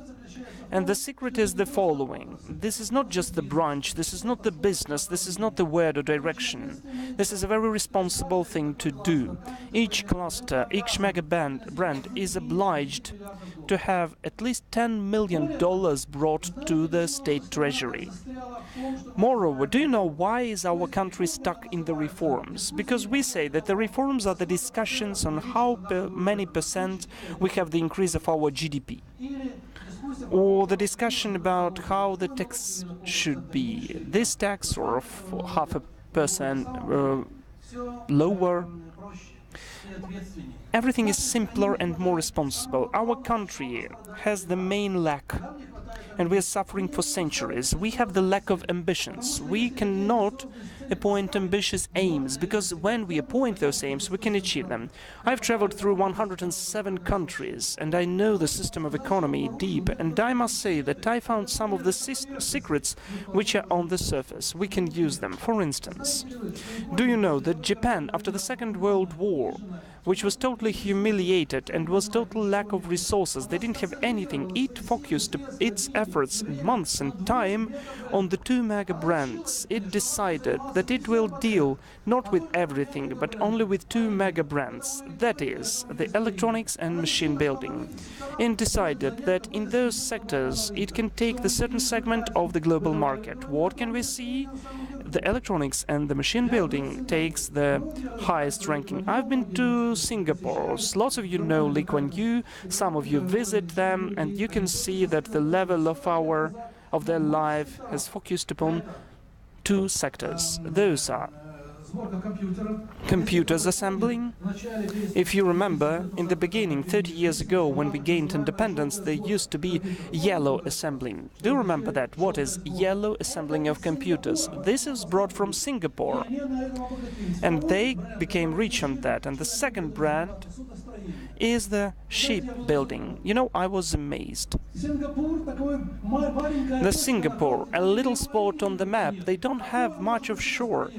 And the secret is the following. This is not just the branch, this is not the business, this is not the word or direction. This is a very responsible thing to do. Each cluster, each mega brand is obliged to have at least $10 million brought to the state treasury. Moreover, do you know why is our country stuck in the reforms? Because we say that the reforms are the discussions on how many percent we have the increase of our GDP. Or the discussion about how the tax should be, this tax or 0.5% lower. Everything is simpler and more responsible. Our country has the main lack, and we are suffering for centuries. We have the lack of ambitions. We cannot appoint ambitious aims, because when we appoint those aims, we can achieve them. I've traveled through 107 countries, and I know the system of economy deep, and I must say that I found some of the secrets which are on the surface. We can use them. For instance, do you know that Japan, after the Second World War, which was totally humiliated and was total lack of resources, they didn't have anything, it focused its efforts, months and time on the two mega brands. It decided that it will deal not with everything, but only with two mega brands, that is, the electronics and machine building, and decided that in those sectors it can take the certain segment of the global market. What can we see? The electronics and the machine building takes the highest ranking. I've been to Singapore. Lots of you know Lee Kuan Yew. Some of you visit them, and you can see that the level of their life has focused upon two sectors. Those are computers assembling. If you remember, in the beginning, 30 years ago, when we gained independence, there used to be yellow assembling. Do you remember that? What is yellow assembling of computers? This is brought from Singapore, and they became rich on that. And the second brand is the shipbuilding. You know, I was amazed. The Singapore, a little spot on the map, they don't have much of shore.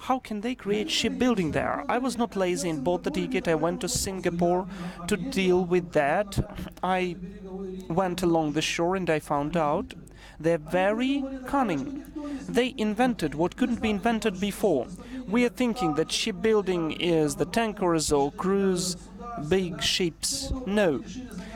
How can they create shipbuilding there? I was not lazy and bought the ticket. I went to Singapore to deal with that. I went along the shore and I found out they're very cunning. They invented what couldn't be invented before. We are thinking that shipbuilding is the tankers or cruise big ships. No.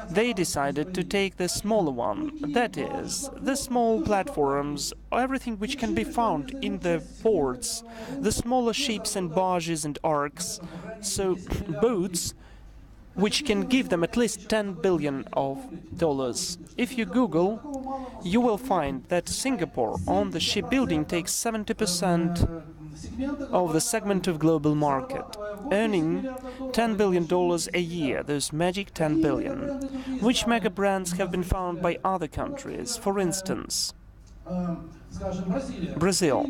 They decided to take the smaller one, that is, the small platforms, everything which can be found in the ports, the smaller ships and barges and arcs, so boats which can give them at least $10 billion. If you Google, you will find that Singapore on the shipbuilding takes 70% of the segment of global market, earning $10 billion a year, those magic 10 billion. Which mega brands have been found by other countries? For instance, Brazil,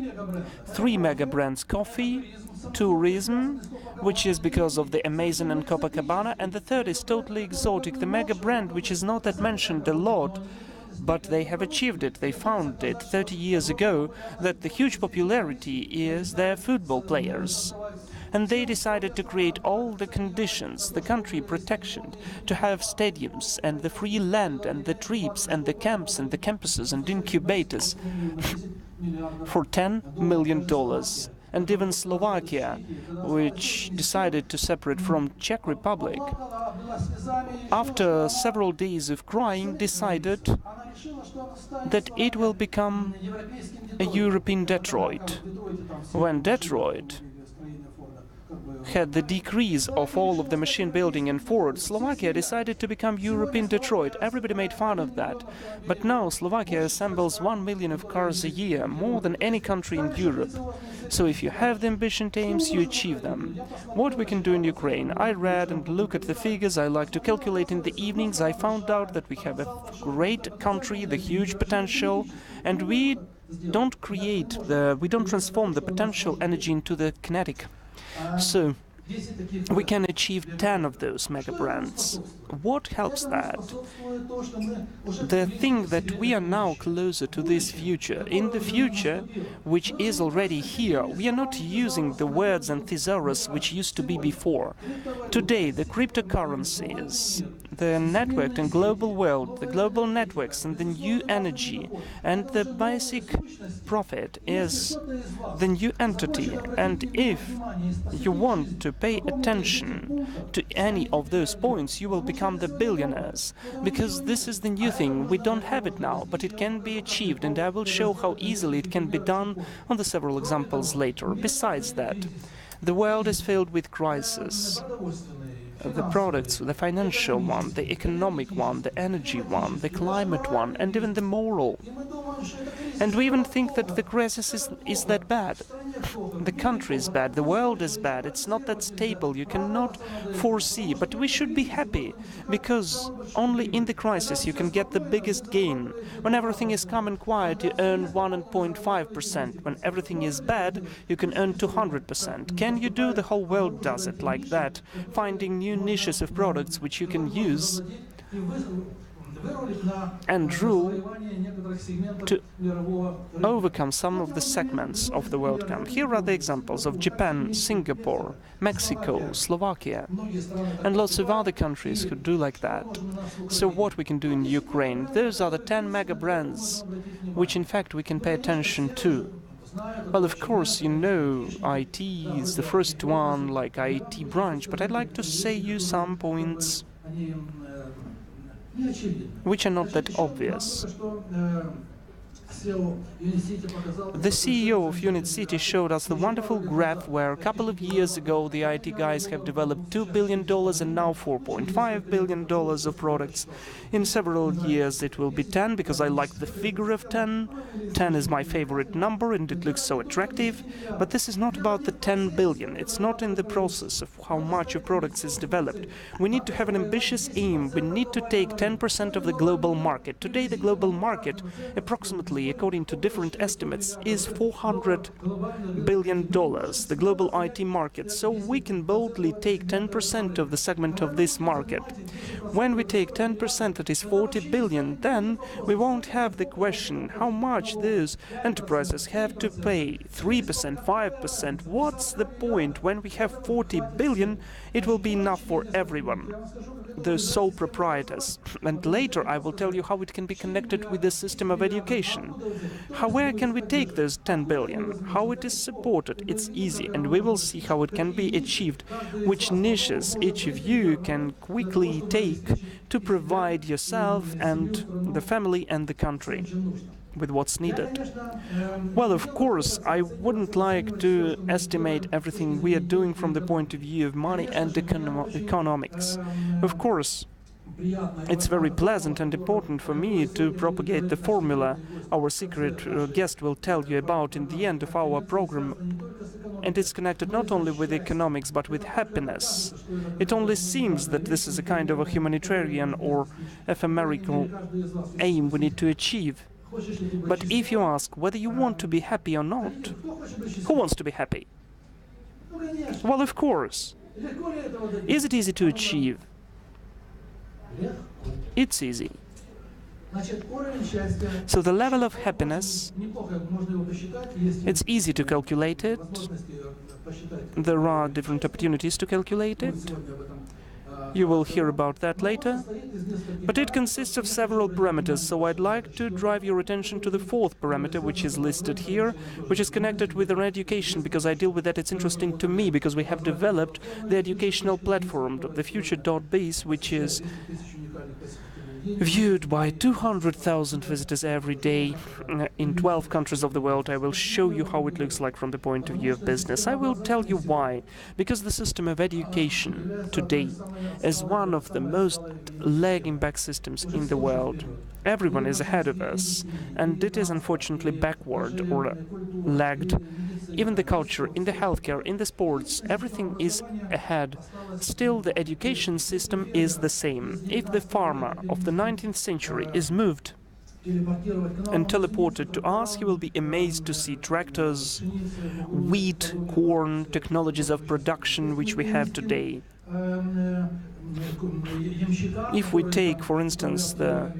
3 mega brands: coffee, tourism, which is because of the Amazon and Copacabana, and the third is totally exotic, the mega brand, which is not that mentioned a lot, but they have achieved it. They found it 30 years ago that the huge popularity is their football players. And they decided to create all the conditions, the country protection, to have stadiums and the free land and the trips and the camps and the campuses and incubators for $10 million. And even Slovakia, which decided to separate from Czech Republic, after several days of crying, decided that it will become a European Detroit. When Detroit had the decrease of all of the machine building and Ford, Slovakia decided to become European Detroit. Everybody made fun of that. But now Slovakia assembles 1 million of cars a year, more than any country in Europe. So if you have the ambition aims, you achieve them. What we can do in Ukraine? I read and look at the figures. I like to calculate in the evenings. I found out that we have a great country, the huge potential, and we don't transform the potential energy into the kinetic. So we can achieve 10 of those mega brands. What helps that? The thing that we are now closer to this future. In the future, which is already here, we are not using the words and thesaurus which used to be before. Today, the cryptocurrencies, the networked and global world, the global networks and the new energy, and the basic profit is the new entity. And if you want to pay attention to any of those points, you will become the billionaires, because this is the new thing. We don't have it now, but it can be achieved, and I will show how easily it can be done on the several examples later. Besides that, the world is filled with crises. The products, the financial one, the economic one, the energy one, the climate one, and even the moral. And we even think that the crisis is that bad. The country is bad, the world is bad, it's not that stable, you cannot foresee. But we should be happy, because only in the crisis you can get the biggest gain. When everything is calm and quiet, you earn 1.5%. When everything is bad, you can earn 200%. Can you do? The whole world does it like that, finding new niches of products which you can use and rule to overcome some of the segments of the World Cup. Here are the examples of Japan, Singapore, Mexico, Slovakia, and lots of other countries who do like that. So what we can do in Ukraine, those are the 10 mega brands which in fact we can pay attention to. Well, of course, you know, IT is the first one, like IT branch, but I'd like to say you some points which are not that obvious. The CEO of Unit City showed us the wonderful graph where a couple of years ago the IT guys have developed $2 billion and now $4.5 billion of products. In several years it will be 10, because I like the figure of 10. 10 is my favorite number and it looks so attractive. But this is not about the 10 billion. It's not in the process of how much of products is developed. We need to have an ambitious aim. We need to take 10% of the global market. Today the global market, approximately, according to different estimates, is $400 billion, the global IT market. So we can boldly take 10% of the segment of this market. When we take 10%, that is 40 billion, then we won't have the question how much those enterprises have to pay. 3%, 5%. What's the point? When we have 40 billion, it will be enough for everyone, the sole proprietors. And later I will tell you how it can be connected with the system of education. Where can we take those 10 billion? How it is supported? It's easy, and we will see how it can be achieved, which niches each of you can quickly take to provide yourself and the family and the country with what's needed. Well, of course, I wouldn't like to estimate everything we are doing from the point of view of money and economics. Of course, it's very pleasant and important for me to propagate the formula our secret guest will tell you about in the end of our program. And it's connected not only with economics but with happiness. It only seems that this is a kind of a humanitarian or ephemerical aim we need to achieve. But if you ask whether you want to be happy or not, who wants to be happy? Well, of course. Is it easy to achieve? It's easy. So the level of happiness, it's easy to calculate it. There are different opportunities to calculate it. You will hear about that later. But it consists of several parameters, so I'd like to drive your attention to the fourth parameter, which is listed here, which is connected with our education, because I deal with that. It's interesting to me, because we have developed the educational platform, the future.biz, which is viewed by 200,000 visitors every day in 12 countries of the world. I will show you how it looks like from the point of view of business. I will tell you why. Because the system of education today is one of the most lagging back systems in the world. Everyone is ahead of us, and it is unfortunately backward or lagged. Even the culture, in the healthcare, in the sports, everything is ahead. Still, the education system is the same. If the farmer of the 19th century is moved and teleported to us, he will be amazed to see tractors, wheat, corn, technologies of production which we have today. If we take, for instance, the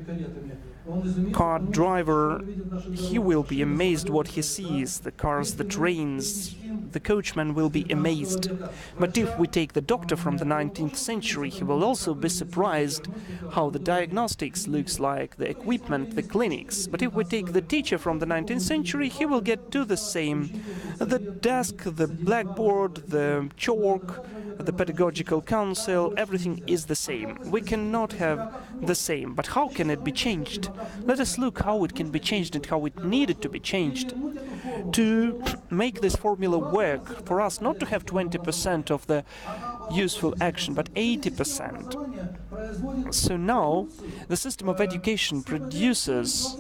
car driver, he will be amazed what he sees. The cars, the trains, the coachman will be amazed. But if we take the doctor from the 19th century, he will also be surprised how the diagnostics looks like, the equipment, the clinics. But if we take the teacher from the 19th century, he will get to the same. The desk, the blackboard, the chalk, the pedagogical council, everything is the same. We cannot have the same. But how can it be changed? Let us look how it can be changed and how it needed to be changed to make this formula work for us, not to have 20% of the useful action, but 80%. So now the system of education produces,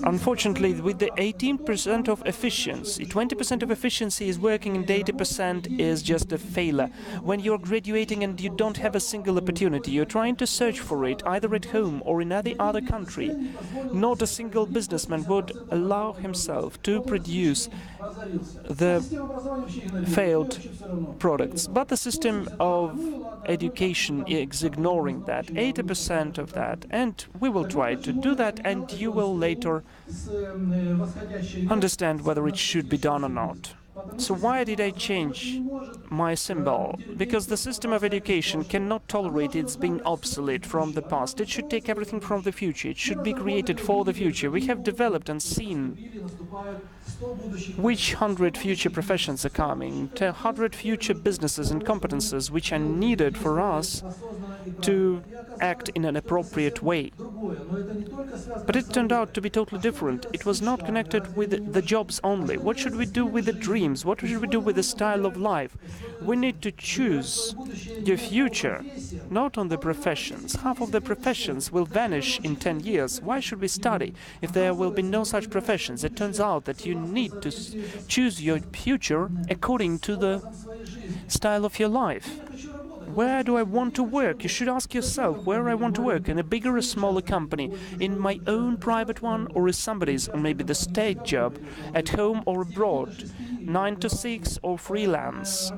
unfortunately, with the 18% of efficiency, 20% of efficiency is working and 80% is just a failure. When you're graduating and you don't have a single opportunity, you're trying to search for it either at home or in any other country. Not a single businessman would allow himself to produce the failed products. But the system of education is ignoring that, 80% of that, and we will try to do that, and you will later understand whether it should be done or not. So why did I change my symbol? Because the system of education cannot tolerate its being obsolete from the past. It should take everything from the future. It should be created for the future. We have developed and seen which 100 future professions are coming, 100 future businesses and competences which are needed for us to act in an appropriate way. But it turned out to be totally different. It was not connected with the jobs only. What should we do with the dreams? What should we do with the style of life? We need to choose your future, not on the professions. Half of the professions will vanish in 10 years. Why should we study if there will be no such professions? It turns out that you need to choose your future according to the style of your life. Where do I want to work? You should ask yourself where I want to work, in a bigger or smaller company, in my own private one or in somebody's, or maybe the state job, at home or abroad, 9 to 6 or freelance,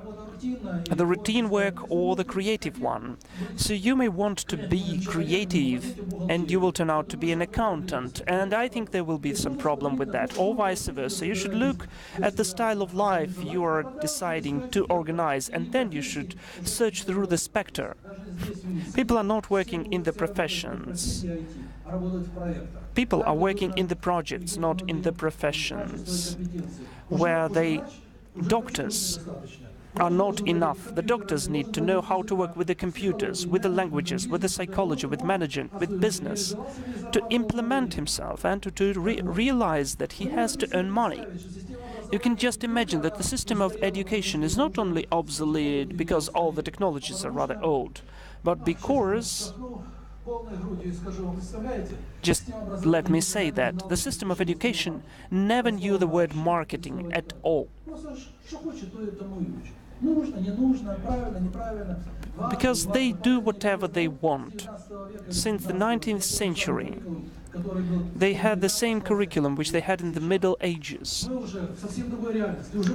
the routine work or the creative one. So you may want to be creative and you will turn out to be an accountant, and I think there will be some problem with that, or vice versa. You should look at the style of life you are deciding to organize, and then you should search through the spectre. People are not working in the professions. People are working in the projects, not in the professions, where doctors are not enough. The doctors need to know how to work with the computers, with the languages, with the psychology, with management, with business, to implement himself and to realize that he has to earn money. You can just imagine that the system of education is not only obsolete because all the technologies are rather old, but because, just let me say that, the system of education never knew the word marketing at all. Because they do whatever they want. Since the 19th century, They had the same curriculum which they had in the Middle Ages.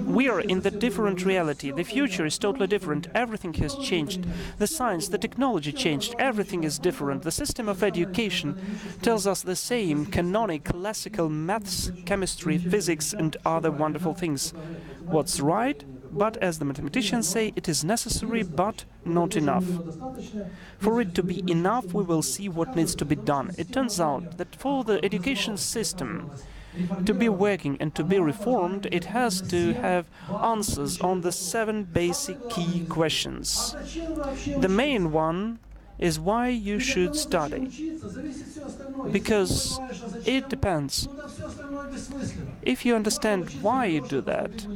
We are in the different reality. The future is totally different. Everything has changed. The science, the technology changed. Everything is different. The system of education tells us the same canonic, classical maths, chemistry, physics, and other wonderful things. What's right? But as the mathematicians say, it is necessary but not enough. For it to be enough, we will see what needs to be done. It turns out that for the education system to be working and to be reformed, it has to have answers on the 7 basic key questions. The main one is why you should study. Because it depends. If you understand why you do that,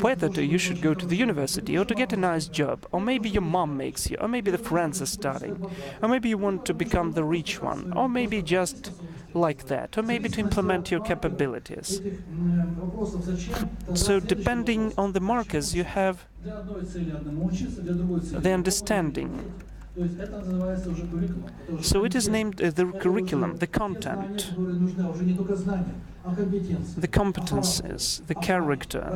whether you should go to the university or to get a nice job, or maybe your mom makes you, or maybe the friends are studying, or maybe you want to become the rich one, or maybe just like that, or maybe to implement your capabilities. So depending on the markers, you have the understanding. So it is named the curriculum, the content, the competences, the character.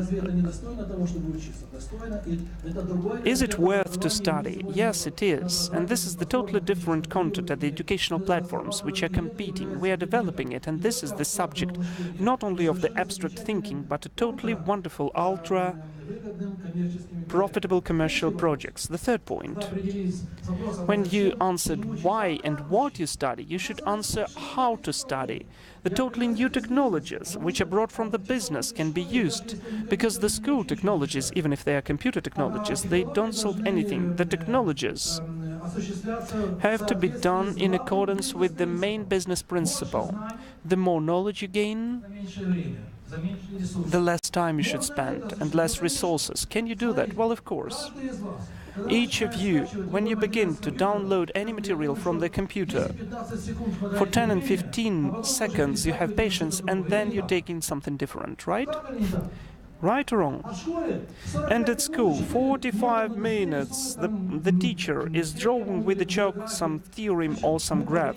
Is it worth to study? Yes, it is. And this is the totally different content at the educational platforms which are competing. We are developing it, and this is the subject not only of the abstract thinking, but a totally wonderful, ultra profitable commercial projects. The third point. When you answered why and what you study, you should answer how to study. The totally new technologies which are brought from the business can be used, because the school technologies, even if they are computer technologies, they don't solve anything. The technologies have to be done in accordance with the main business principle. The more knowledge you gain, the less time you should spend and less resources. Can you do that? Well, of course. Each of you, when you begin to download any material from the computer, for 10 and 15 seconds you have patience, and then you take in something different, right? Right or wrong? And at school, 45 minutes, the teacher is drawing with the chalk some theorem or some graph.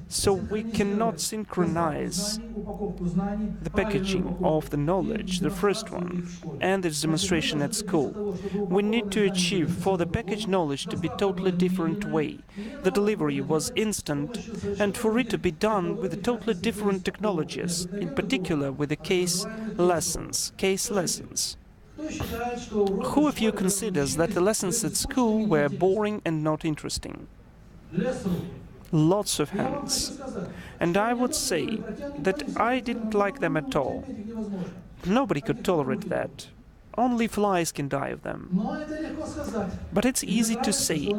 So we cannot synchronize the packaging of the knowledge, the first one, and its demonstration at school. We need to achieve for the packaged knowledge to be totally different way. The delivery was instant, and for it to be done with the totally different technologies, in particular with the case lessons. Who of you considers that the lessons at school were boring and not interesting? Lots of hands. And I would say that I didn't like them at all. Nobody could tolerate that. Only flies can die of them. But it's easy to say.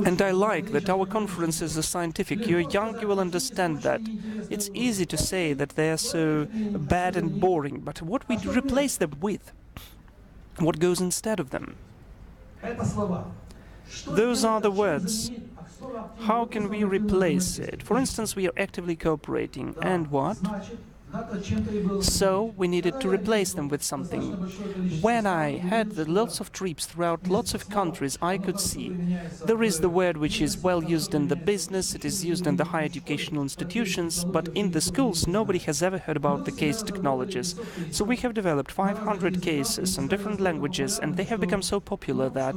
And I like that our conferences are scientific. You're young, you will understand that. It's easy to say that they are so bad and boring, but what we replace them with? What goes instead of them? Those are the words. How can we replace it? For instance, we are actively cooperating. And what? So we needed to replace them with something. When I had lots of trips throughout lots of countries, I could see there is the word which is well used in the business, it is used in the higher educational institutions, but in the schools nobody has ever heard about the case technologies. So we have developed 500 cases in different languages, and they have become so popular that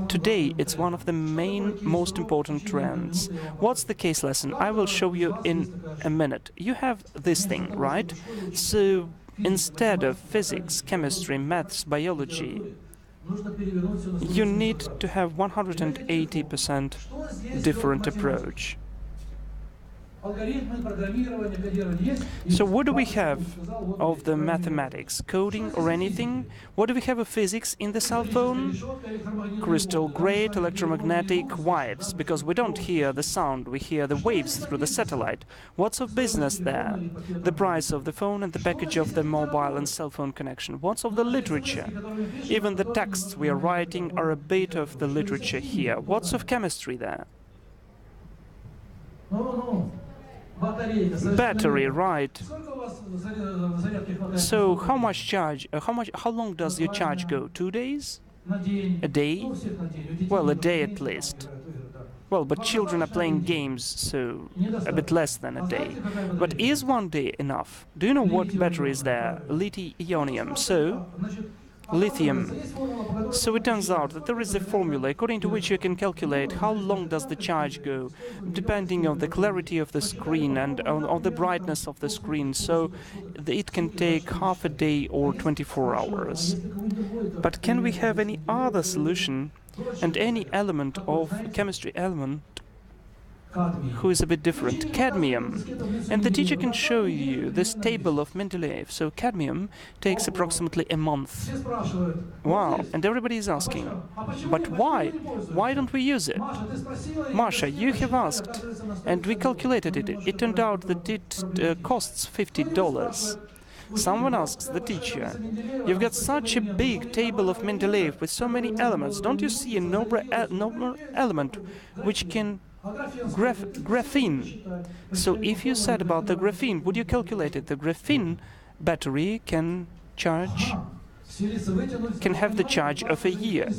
today it's one of the most important trends. What's the case lesson? I will show you in a minute. You have this thing, right? So instead of physics, chemistry, maths, biology, you need to have 180% different approach. So what do we have of the mathematics, coding or anything? What do we have of physics in the cell phone? Crystal great electromagnetic waves, because we don't hear the sound, we hear the waves through the satellite. What's of business there? The price of the phone and the package of the mobile and cell phone connection. What's of the literature? Even the texts we are writing are a bit of the literature here. What's of chemistry there? Battery, right. So how long does your charge go? 2 days? A day? Well, a day at least. Well, but children are playing games, so a bit less than a day. But is one day enough? Do you know what battery is there? Lithium. So, lithium. So it turns out that there is a formula according to which you can calculate how long does the charge go, depending on the clarity of the screen and on the brightness of the screen. So it can take half a day or 24 hours. But can we have any other solution and any element of chemistry element who is a bit different? Cadmium. And the teacher can show you this table of Mendeleev. So cadmium takes approximately a month. Wow, and everybody is asking, but why? Why don't we use it? Masha, you have asked, and we calculated it. It turned out that it costs $50. Someone asks the teacher, you've got such a big table of Mendeleev with so many elements, don't you see a noble element which can graphene? So if you said about the graphene, would you calculate it? The graphene battery can have the charge of a year.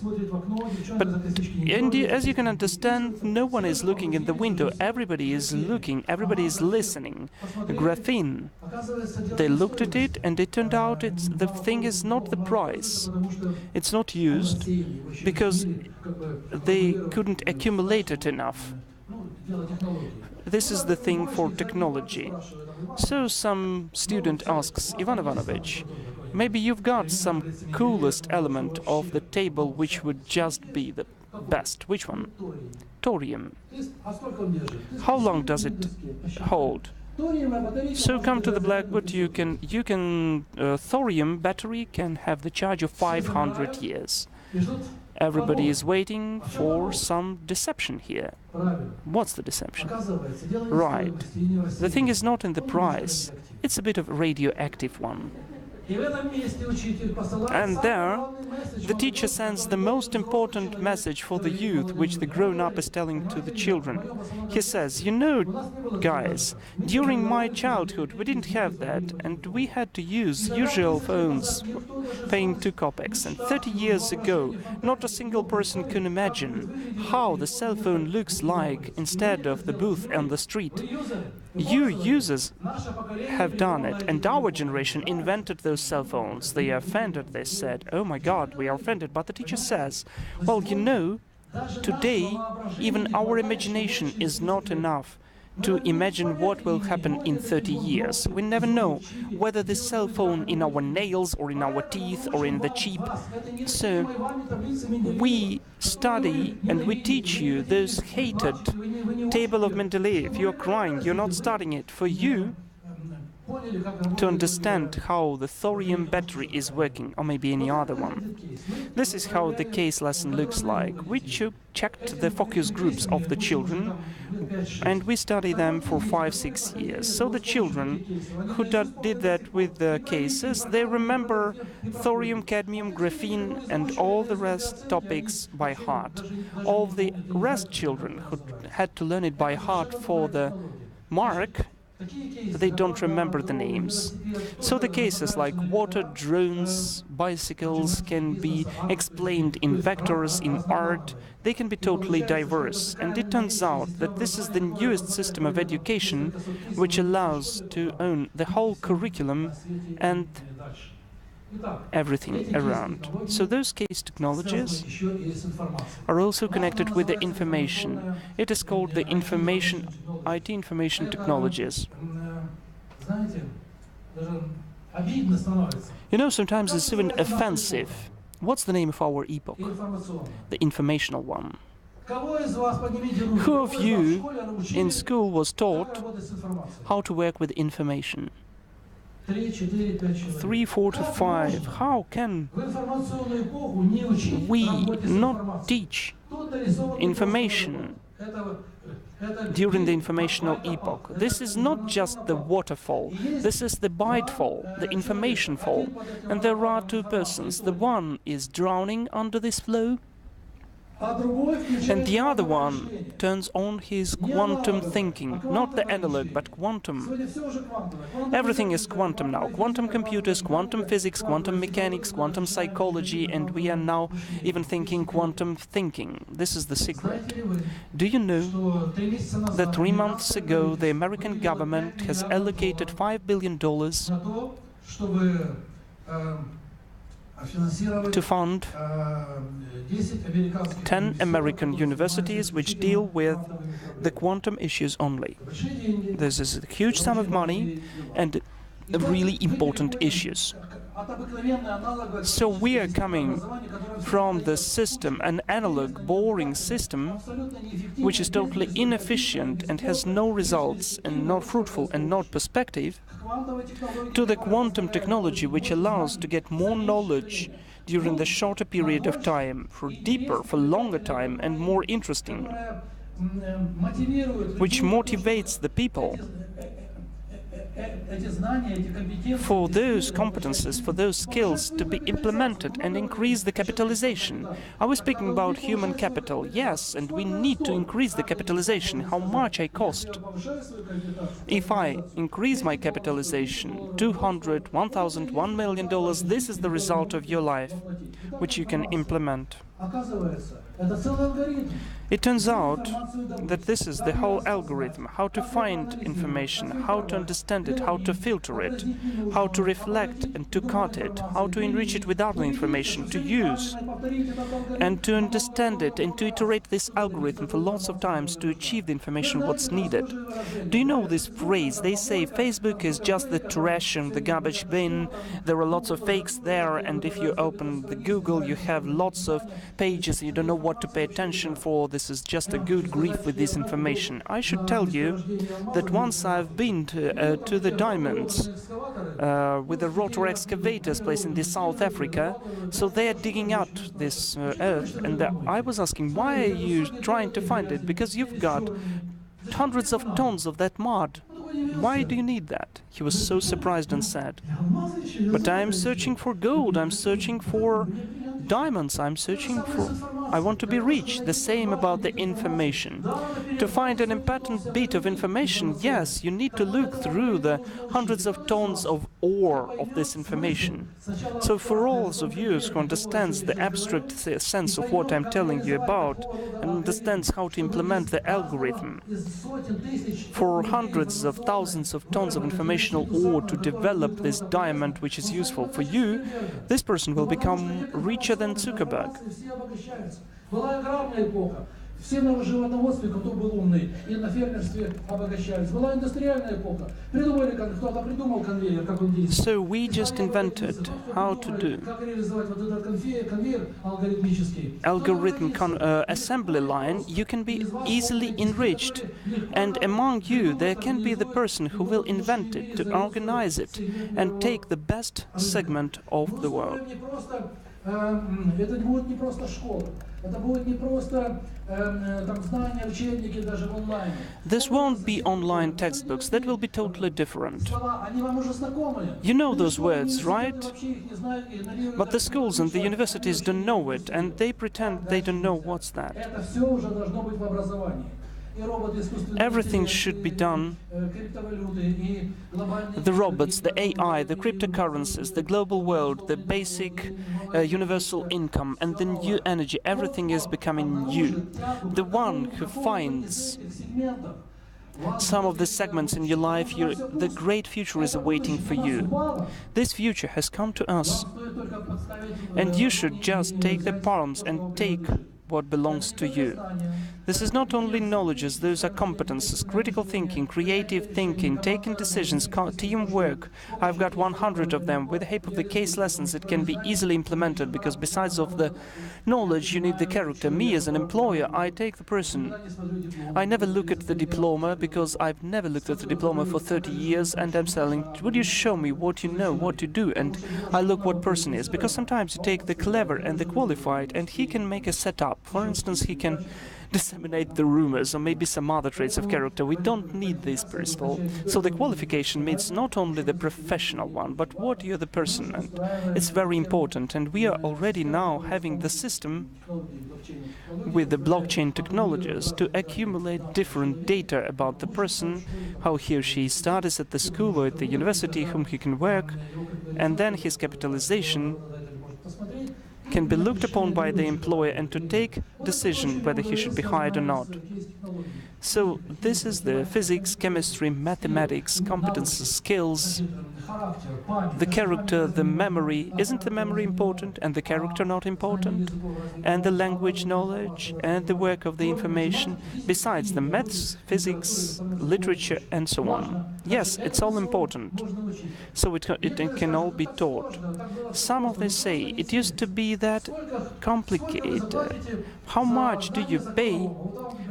But as you can understand, no one is looking in the window. Everybody is looking, everybody is listening. Graphene. They looked at it and it turned out the thing is not the price. It's not used because they couldn't accumulate it enough. This is the thing for technology. So some student asks, Ivan Ivanovich, maybe you've got some coolest element of the table which would just be the best. Which one? Thorium. How long does it hold? So come to the blackboard. Thorium battery can have the charge of 500 years. Everybody is waiting for some deception here. What's the deception? Right. The thing is not in the price. It's a bit of a radioactive one. And there, the teacher sends the most important message for the youth, which the grown-up is telling to the children. He says, you know, guys, during my childhood we didn't have that, and we had to use usual phones, paying 2 kopecks. And 30 years ago, not a single person can imagine how the cell phone looks like instead of the booth on the street. You users have done it, and our generation invented those cell phones. They are offended, they said, oh my god, we are offended. But the teacher says, well, you know, today even our imagination is not enough to imagine what will happen in 30 years. We never know whether the cell phone in our nails or in our teeth or in the cheek. So we study and we teach you those hated table of Mendeleev. You're crying, you're not studying it. For you to understand how the thorium battery is working, or maybe any other one. This is how the case lesson looks like. We checked the focus groups of the children, and we studied them for 5-6 years. So the children who did that with the cases, they remember thorium, cadmium, graphene, and all the rest topics by heart. All the rest children who had to learn it by heart for the mark, they don't remember the names. So the cases like water, drones, bicycles can be explained in vectors, in art. They can be totally diverse. And it turns out that this is the newest system of education which allows to own the whole curriculum and everything around. So those case technologies are also connected with the information. It is called the IT information technologies. You know, sometimes it's even offensive. What's the name of our epoch? The informational one. Who of you in school was taught how to work with information? 3, 4 to 5. How can we not teach information during the informational epoch? This is not just the waterfall, this is the byte fall, the information fall. And there are 2 persons. The one is drowning under this flow, And the other one turns on his quantum thinking, not the analog, but quantum. Everything is quantum now. Quantum computers, quantum physics, quantum mechanics, quantum psychology, and we are now even thinking quantum thinking. This is the secret. Do you know that 3 months ago the American government has allocated $5 billion to fund 10 American universities which deal with the quantum issues only? This is a huge sum of money and really important issues. So we are coming from the system, an analog, boring system, which is totally inefficient and has no results and not fruitful and not perspective, to the quantum technology, which allows to get more knowledge during the shorter period of time, for deeper, for longer time, and more interesting, which motivates the people for those competences, for those skills to be implemented and increase the capitalization. I was speaking about human capital, yes, and we need to increase the capitalization. How much I cost? If I increase my capitalization, 200, 1,000, $1 million, this is the result of your life, which you can implement. It turns out that this is the whole algorithm, how to find information, how to understand it, how to filter it, how to reflect and to cut it, how to enrich it with other information to use, and to understand it and to iterate this algorithm for lots of times to achieve the information what's needed. Do you know this phrase? They say Facebook is just the trash and the garbage bin, there are lots of fakes there, and if you open the Google you have lots of pages you don't know what to pay attention for. This is just a good grief with this information. I should tell you that once I've been to the diamonds with the rotor excavators placed in South Africa, so they are digging out this earth, and I was asking, why are you trying to find it? Because you've got hundreds of tons of that mud. Why do you need that? He was so surprised and sad. But I'm searching for gold, I'm searching for diamonds, I want to be rich. The same about the information. To find an important bit of information, yes, you need to look through the hundreds of tons of ore of this information. So for all of you who understands the abstract sense of what I'm telling you about and understands how to implement the algorithm, for hundreds of thousands of tons of informational ore to develop this diamond which is useful for you, this person will become richer than Zuckerberg. Все на животноводстве, кто был умный, и на фермерстве обогащались. Была индустриальная эпоха. Придумали, кто-то придумал конвейер, как он действует. So we just invented how to do Как реализовать вот этот конвейер алгоритмический. Algorithm assembly line. You can be easily enriched, and among you there can be the person who will invent it, to organize it, and take the best segment of the world. Это будет не просто школа, это будет не просто там знания, учебники даже в онлайне. This won't be online textbooks, that will be totally different. Они вам уже знакомы. You know those words, right? But the schools and the universities don't know it, and they pretend they don't know what's that. Это все уже должно быть в образовании. Everything should be done. The robots, the AI, the cryptocurrencies, the global world, the basic universal income, and the new energy, everything is becoming new. The one who finds some of the segments in your life, the great future is awaiting for you. This future has come to us, and you should just take the palms and take what belongs to you. This is not only knowledges, those are competences, critical thinking, creative thinking, taking decisions, teamwork. I've got 100 of them. With the help of the case lessons, it can be easily implemented, because besides of the knowledge, you need the character. Me as an employer, I take the person. I never look at the diploma, because I've never looked at the diploma for 30 years, and I'm selling, would you show me what you know, what you do? And I look what person is, because sometimes you take the clever and the qualified, and he can make a setup. For instance, he can disseminate the rumors or maybe some other traits of character. We don't need this principle. So the qualification means not only the professional one, but what you're the person, and it's very important. And we are already now having the system with the blockchain technologies to accumulate different data about the person, how he or she studies at the school or at the university, whom he can work, and then his capitalization can be looked upon by the employer and to take decision whether he should be hired or not. So this is the physics, chemistry, mathematics, competences, skills, the character, the memory. Isn't the memory important and the character not important? And the language knowledge and the work of the information, besides the maths, physics, literature and so on. Yes, it's all important. So it can all be taught. Some of them say it used to be that complicated. How much do you pay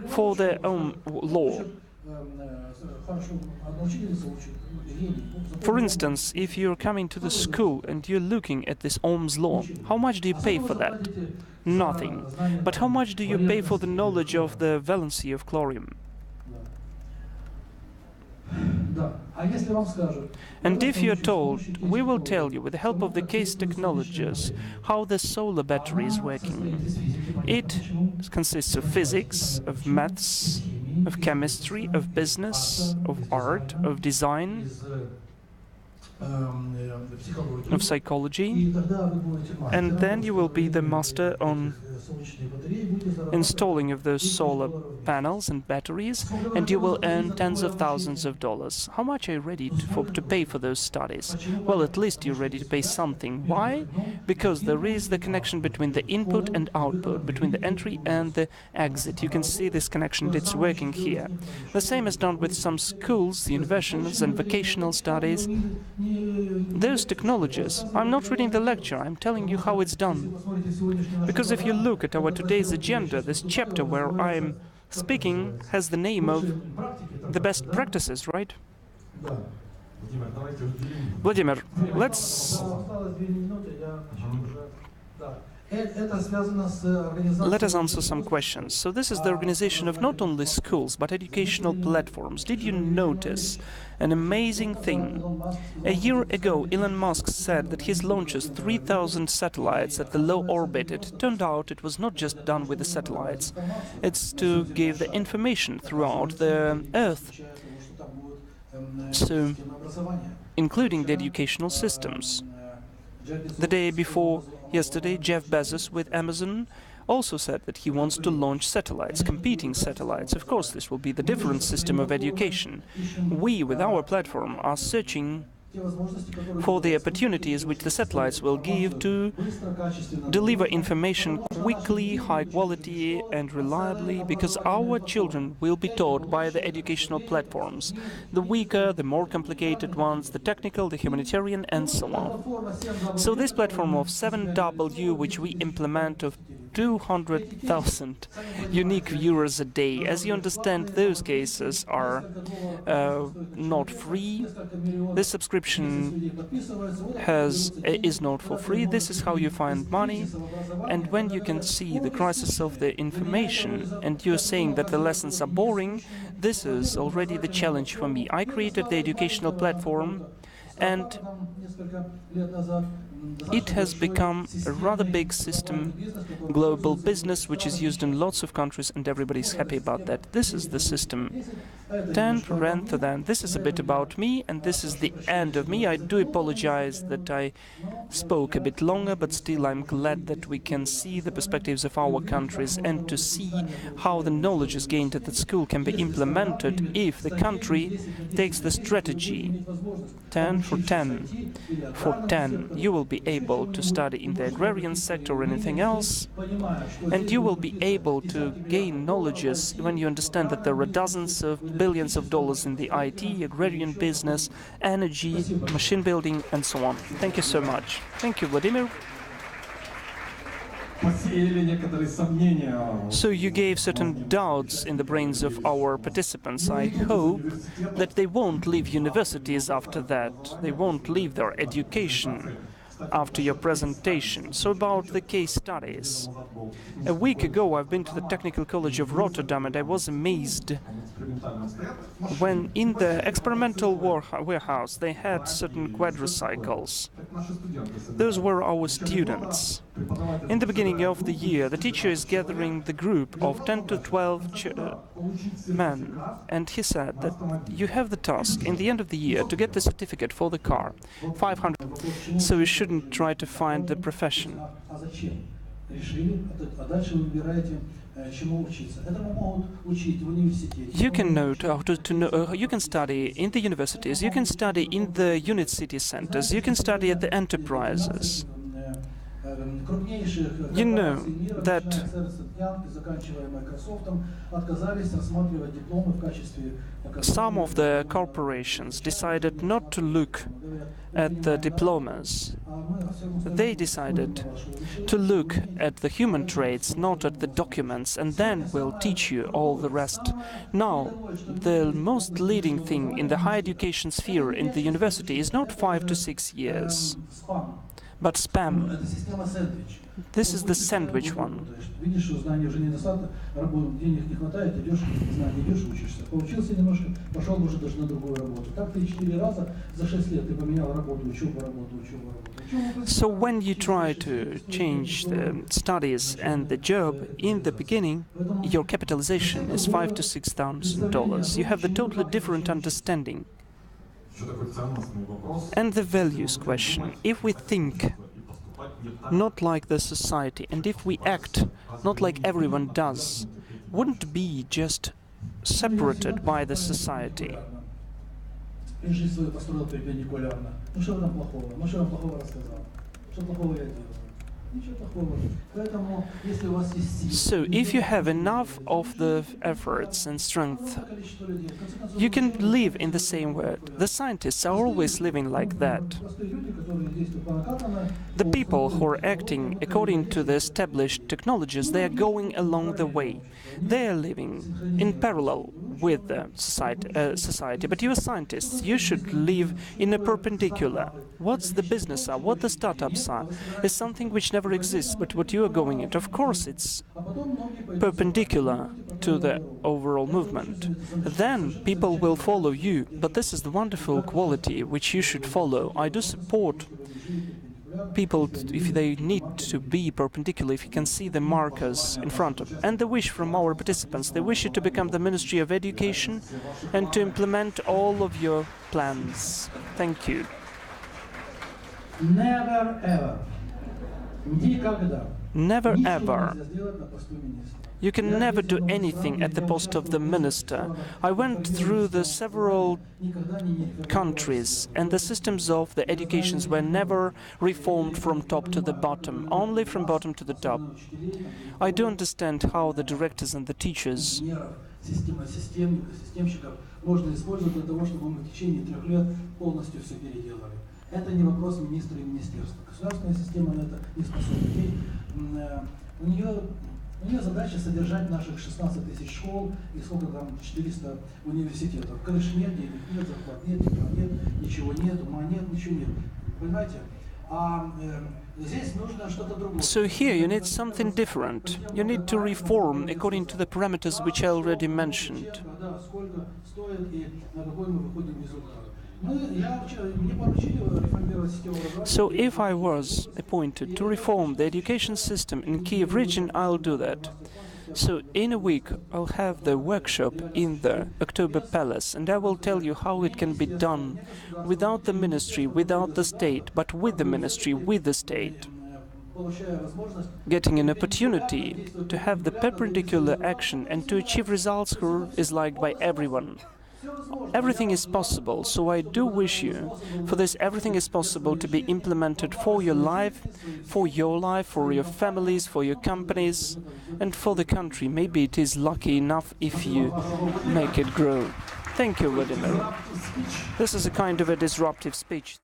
for the law? For instance, if you're coming to the school and you're looking at this Ohm's law, how much do you pay for that? Nothing. But how much do you pay for the knowledge of the valency of chlorine? And if you're told, we will tell you with the help of the case technologies how the solar battery is working. It consists of physics, of maths, of chemistry, of business, of art, of design, of psychology, and then you will be the master on installing of those solar panels and batteries, and you will earn tens of thousands of dollars. How much are you ready to pay for those studies? Well, at least you're ready to pay something. Why? Because there is the connection between the input and output, between the entry and the exit. You can see this connection, it's working here. The same is done with some schools, universities and vocational studies. Those technologies, I'm not reading the lecture, I'm telling you how it's done. Because if you look at our today's agenda, this chapter where I'm speaking has the name of the best practices, right? Vladimir, let us answer some questions. So this is the organization of not only schools, but educational platforms. Did you notice an amazing thing? A year ago, Elon Musk said that his launches 3,000 satellites at the low orbit. It turned out it was not just done with the satellites. It's to give the information throughout the Earth, so including the educational systems. The day before yesterday, Jeff Bezos with Amazon also said that he wants to launch satellites, competing satellites. Of course, this will be the different system of education. We, with our platform, are searching for the opportunities which the satellites will give to deliver information quickly, high quality and reliably, because our children will be taught by the educational platforms. The weaker, the more complicated ones, the technical, the humanitarian, and so on. So this platform of 7W, which we implement of 200,000 unique viewers a day. As you understand, those cases are not free. This subscription is not for free. This is how you find money. And when you can see the crisis of the information and you're saying that the lessons are boring, this is already the challenge for me. I created the educational platform, and it has become a rather big system, global business, which is used in lots of countries, and everybody's happy about that. This is the system. This is a bit about me, and this is the end of me. I do apologize that I spoke a bit longer, but still I'm glad that we can see the perspectives of our countries and to see how the knowledge is gained at the school can be implemented if the country takes the strategy 10 for 10. For 10, you will be able to study in the agrarian sector or anything else, and you will be able to gain knowledges when you understand that there are dozens of billions of dollars in the IT, agrarian business, energy, machine building, and so on. Thank you so much. Thank you, Vladimir. So you gave certain doubts in the brains of our participants. I hope that they won't leave universities after that. They won't leave their education after your presentation. So about the case studies. A week ago I've been to the Technical College of Rotterdam, and I was amazed when in the experimental warehouse they had certain quadricycles. Those were our students. In the beginning of the year, the teacher is gathering the group of 10 to 12 men, and he said that you have the task in the end of the year to get the certificate for the car, 500. So you shouldn't try to find the profession. You can know you can study in the universities, you can study in the unit city centers, you can study at the enterprises. You know that some of the corporations decided not to look at the diplomas. They decided to look at the human traits, not at the documents, and then will teach you all the rest. Now, the most leading thing in the higher education sphere in the university is not 5 to 6 years, but spam. This is the sandwich one. So when you try to change the studies and the job, in the beginning, your capitalization is $5,000 to $6,000. You have the totally different understanding. And the values question. If we think not like the society, and if we act not like everyone does, wouldn't be just separated by the society. So, if you have enough of the efforts and strength, you can live in the same world. The scientists are always living like that. The people who are acting according to the established technologies, they are going along the way. They are living in parallel with the society. But you as scientists, you should live in a perpendicular. What's the business are, what the startups are, is something which never exists, but what you are going into, of course, it's perpendicular to the overall movement. Then people will follow you, but this is the wonderful quality which you should follow. I do support people if they need to be perpendicular, if you can see the markers in front of them. And the wish from our participants, they wish you to become the Ministry of Education and to implement all of your plans. Thank you. Never ever. Never ever. You can never do anything at the post of the minister. I went through the several countries, and the systems of the educations were never reformed from top to the bottom, only from bottom to the top. I do understand how the directors and the teachers Это не вопрос министра и министерства. Государственная система на это не способна. У нее задача содержать наших 16 тысяч школ и сколько там, 400 университетов. Крыш нет, денег нет, зарплат нет, нет, ничего нет, ума нет, ничего нет. Понимаете? So here you need something different. You need to reform according to the parameters which I already mentioned. So if I was appointed to reform the education system in Kiev region, I'll do that. So in a week I'll have the workshop in the October Palace, and I will tell you how it can be done without the ministry, without the state, but with the ministry, with the state. Getting an opportunity to have the perpendicular action and to achieve results who is liked by everyone. Everything is possible, so I do wish you for this. Everything is possible to be implemented for your life, for your families, for your companies, and for the country. Maybe it is lucky enough if you make it grow. Thank you, Vladimir. This is a kind of a disruptive speech.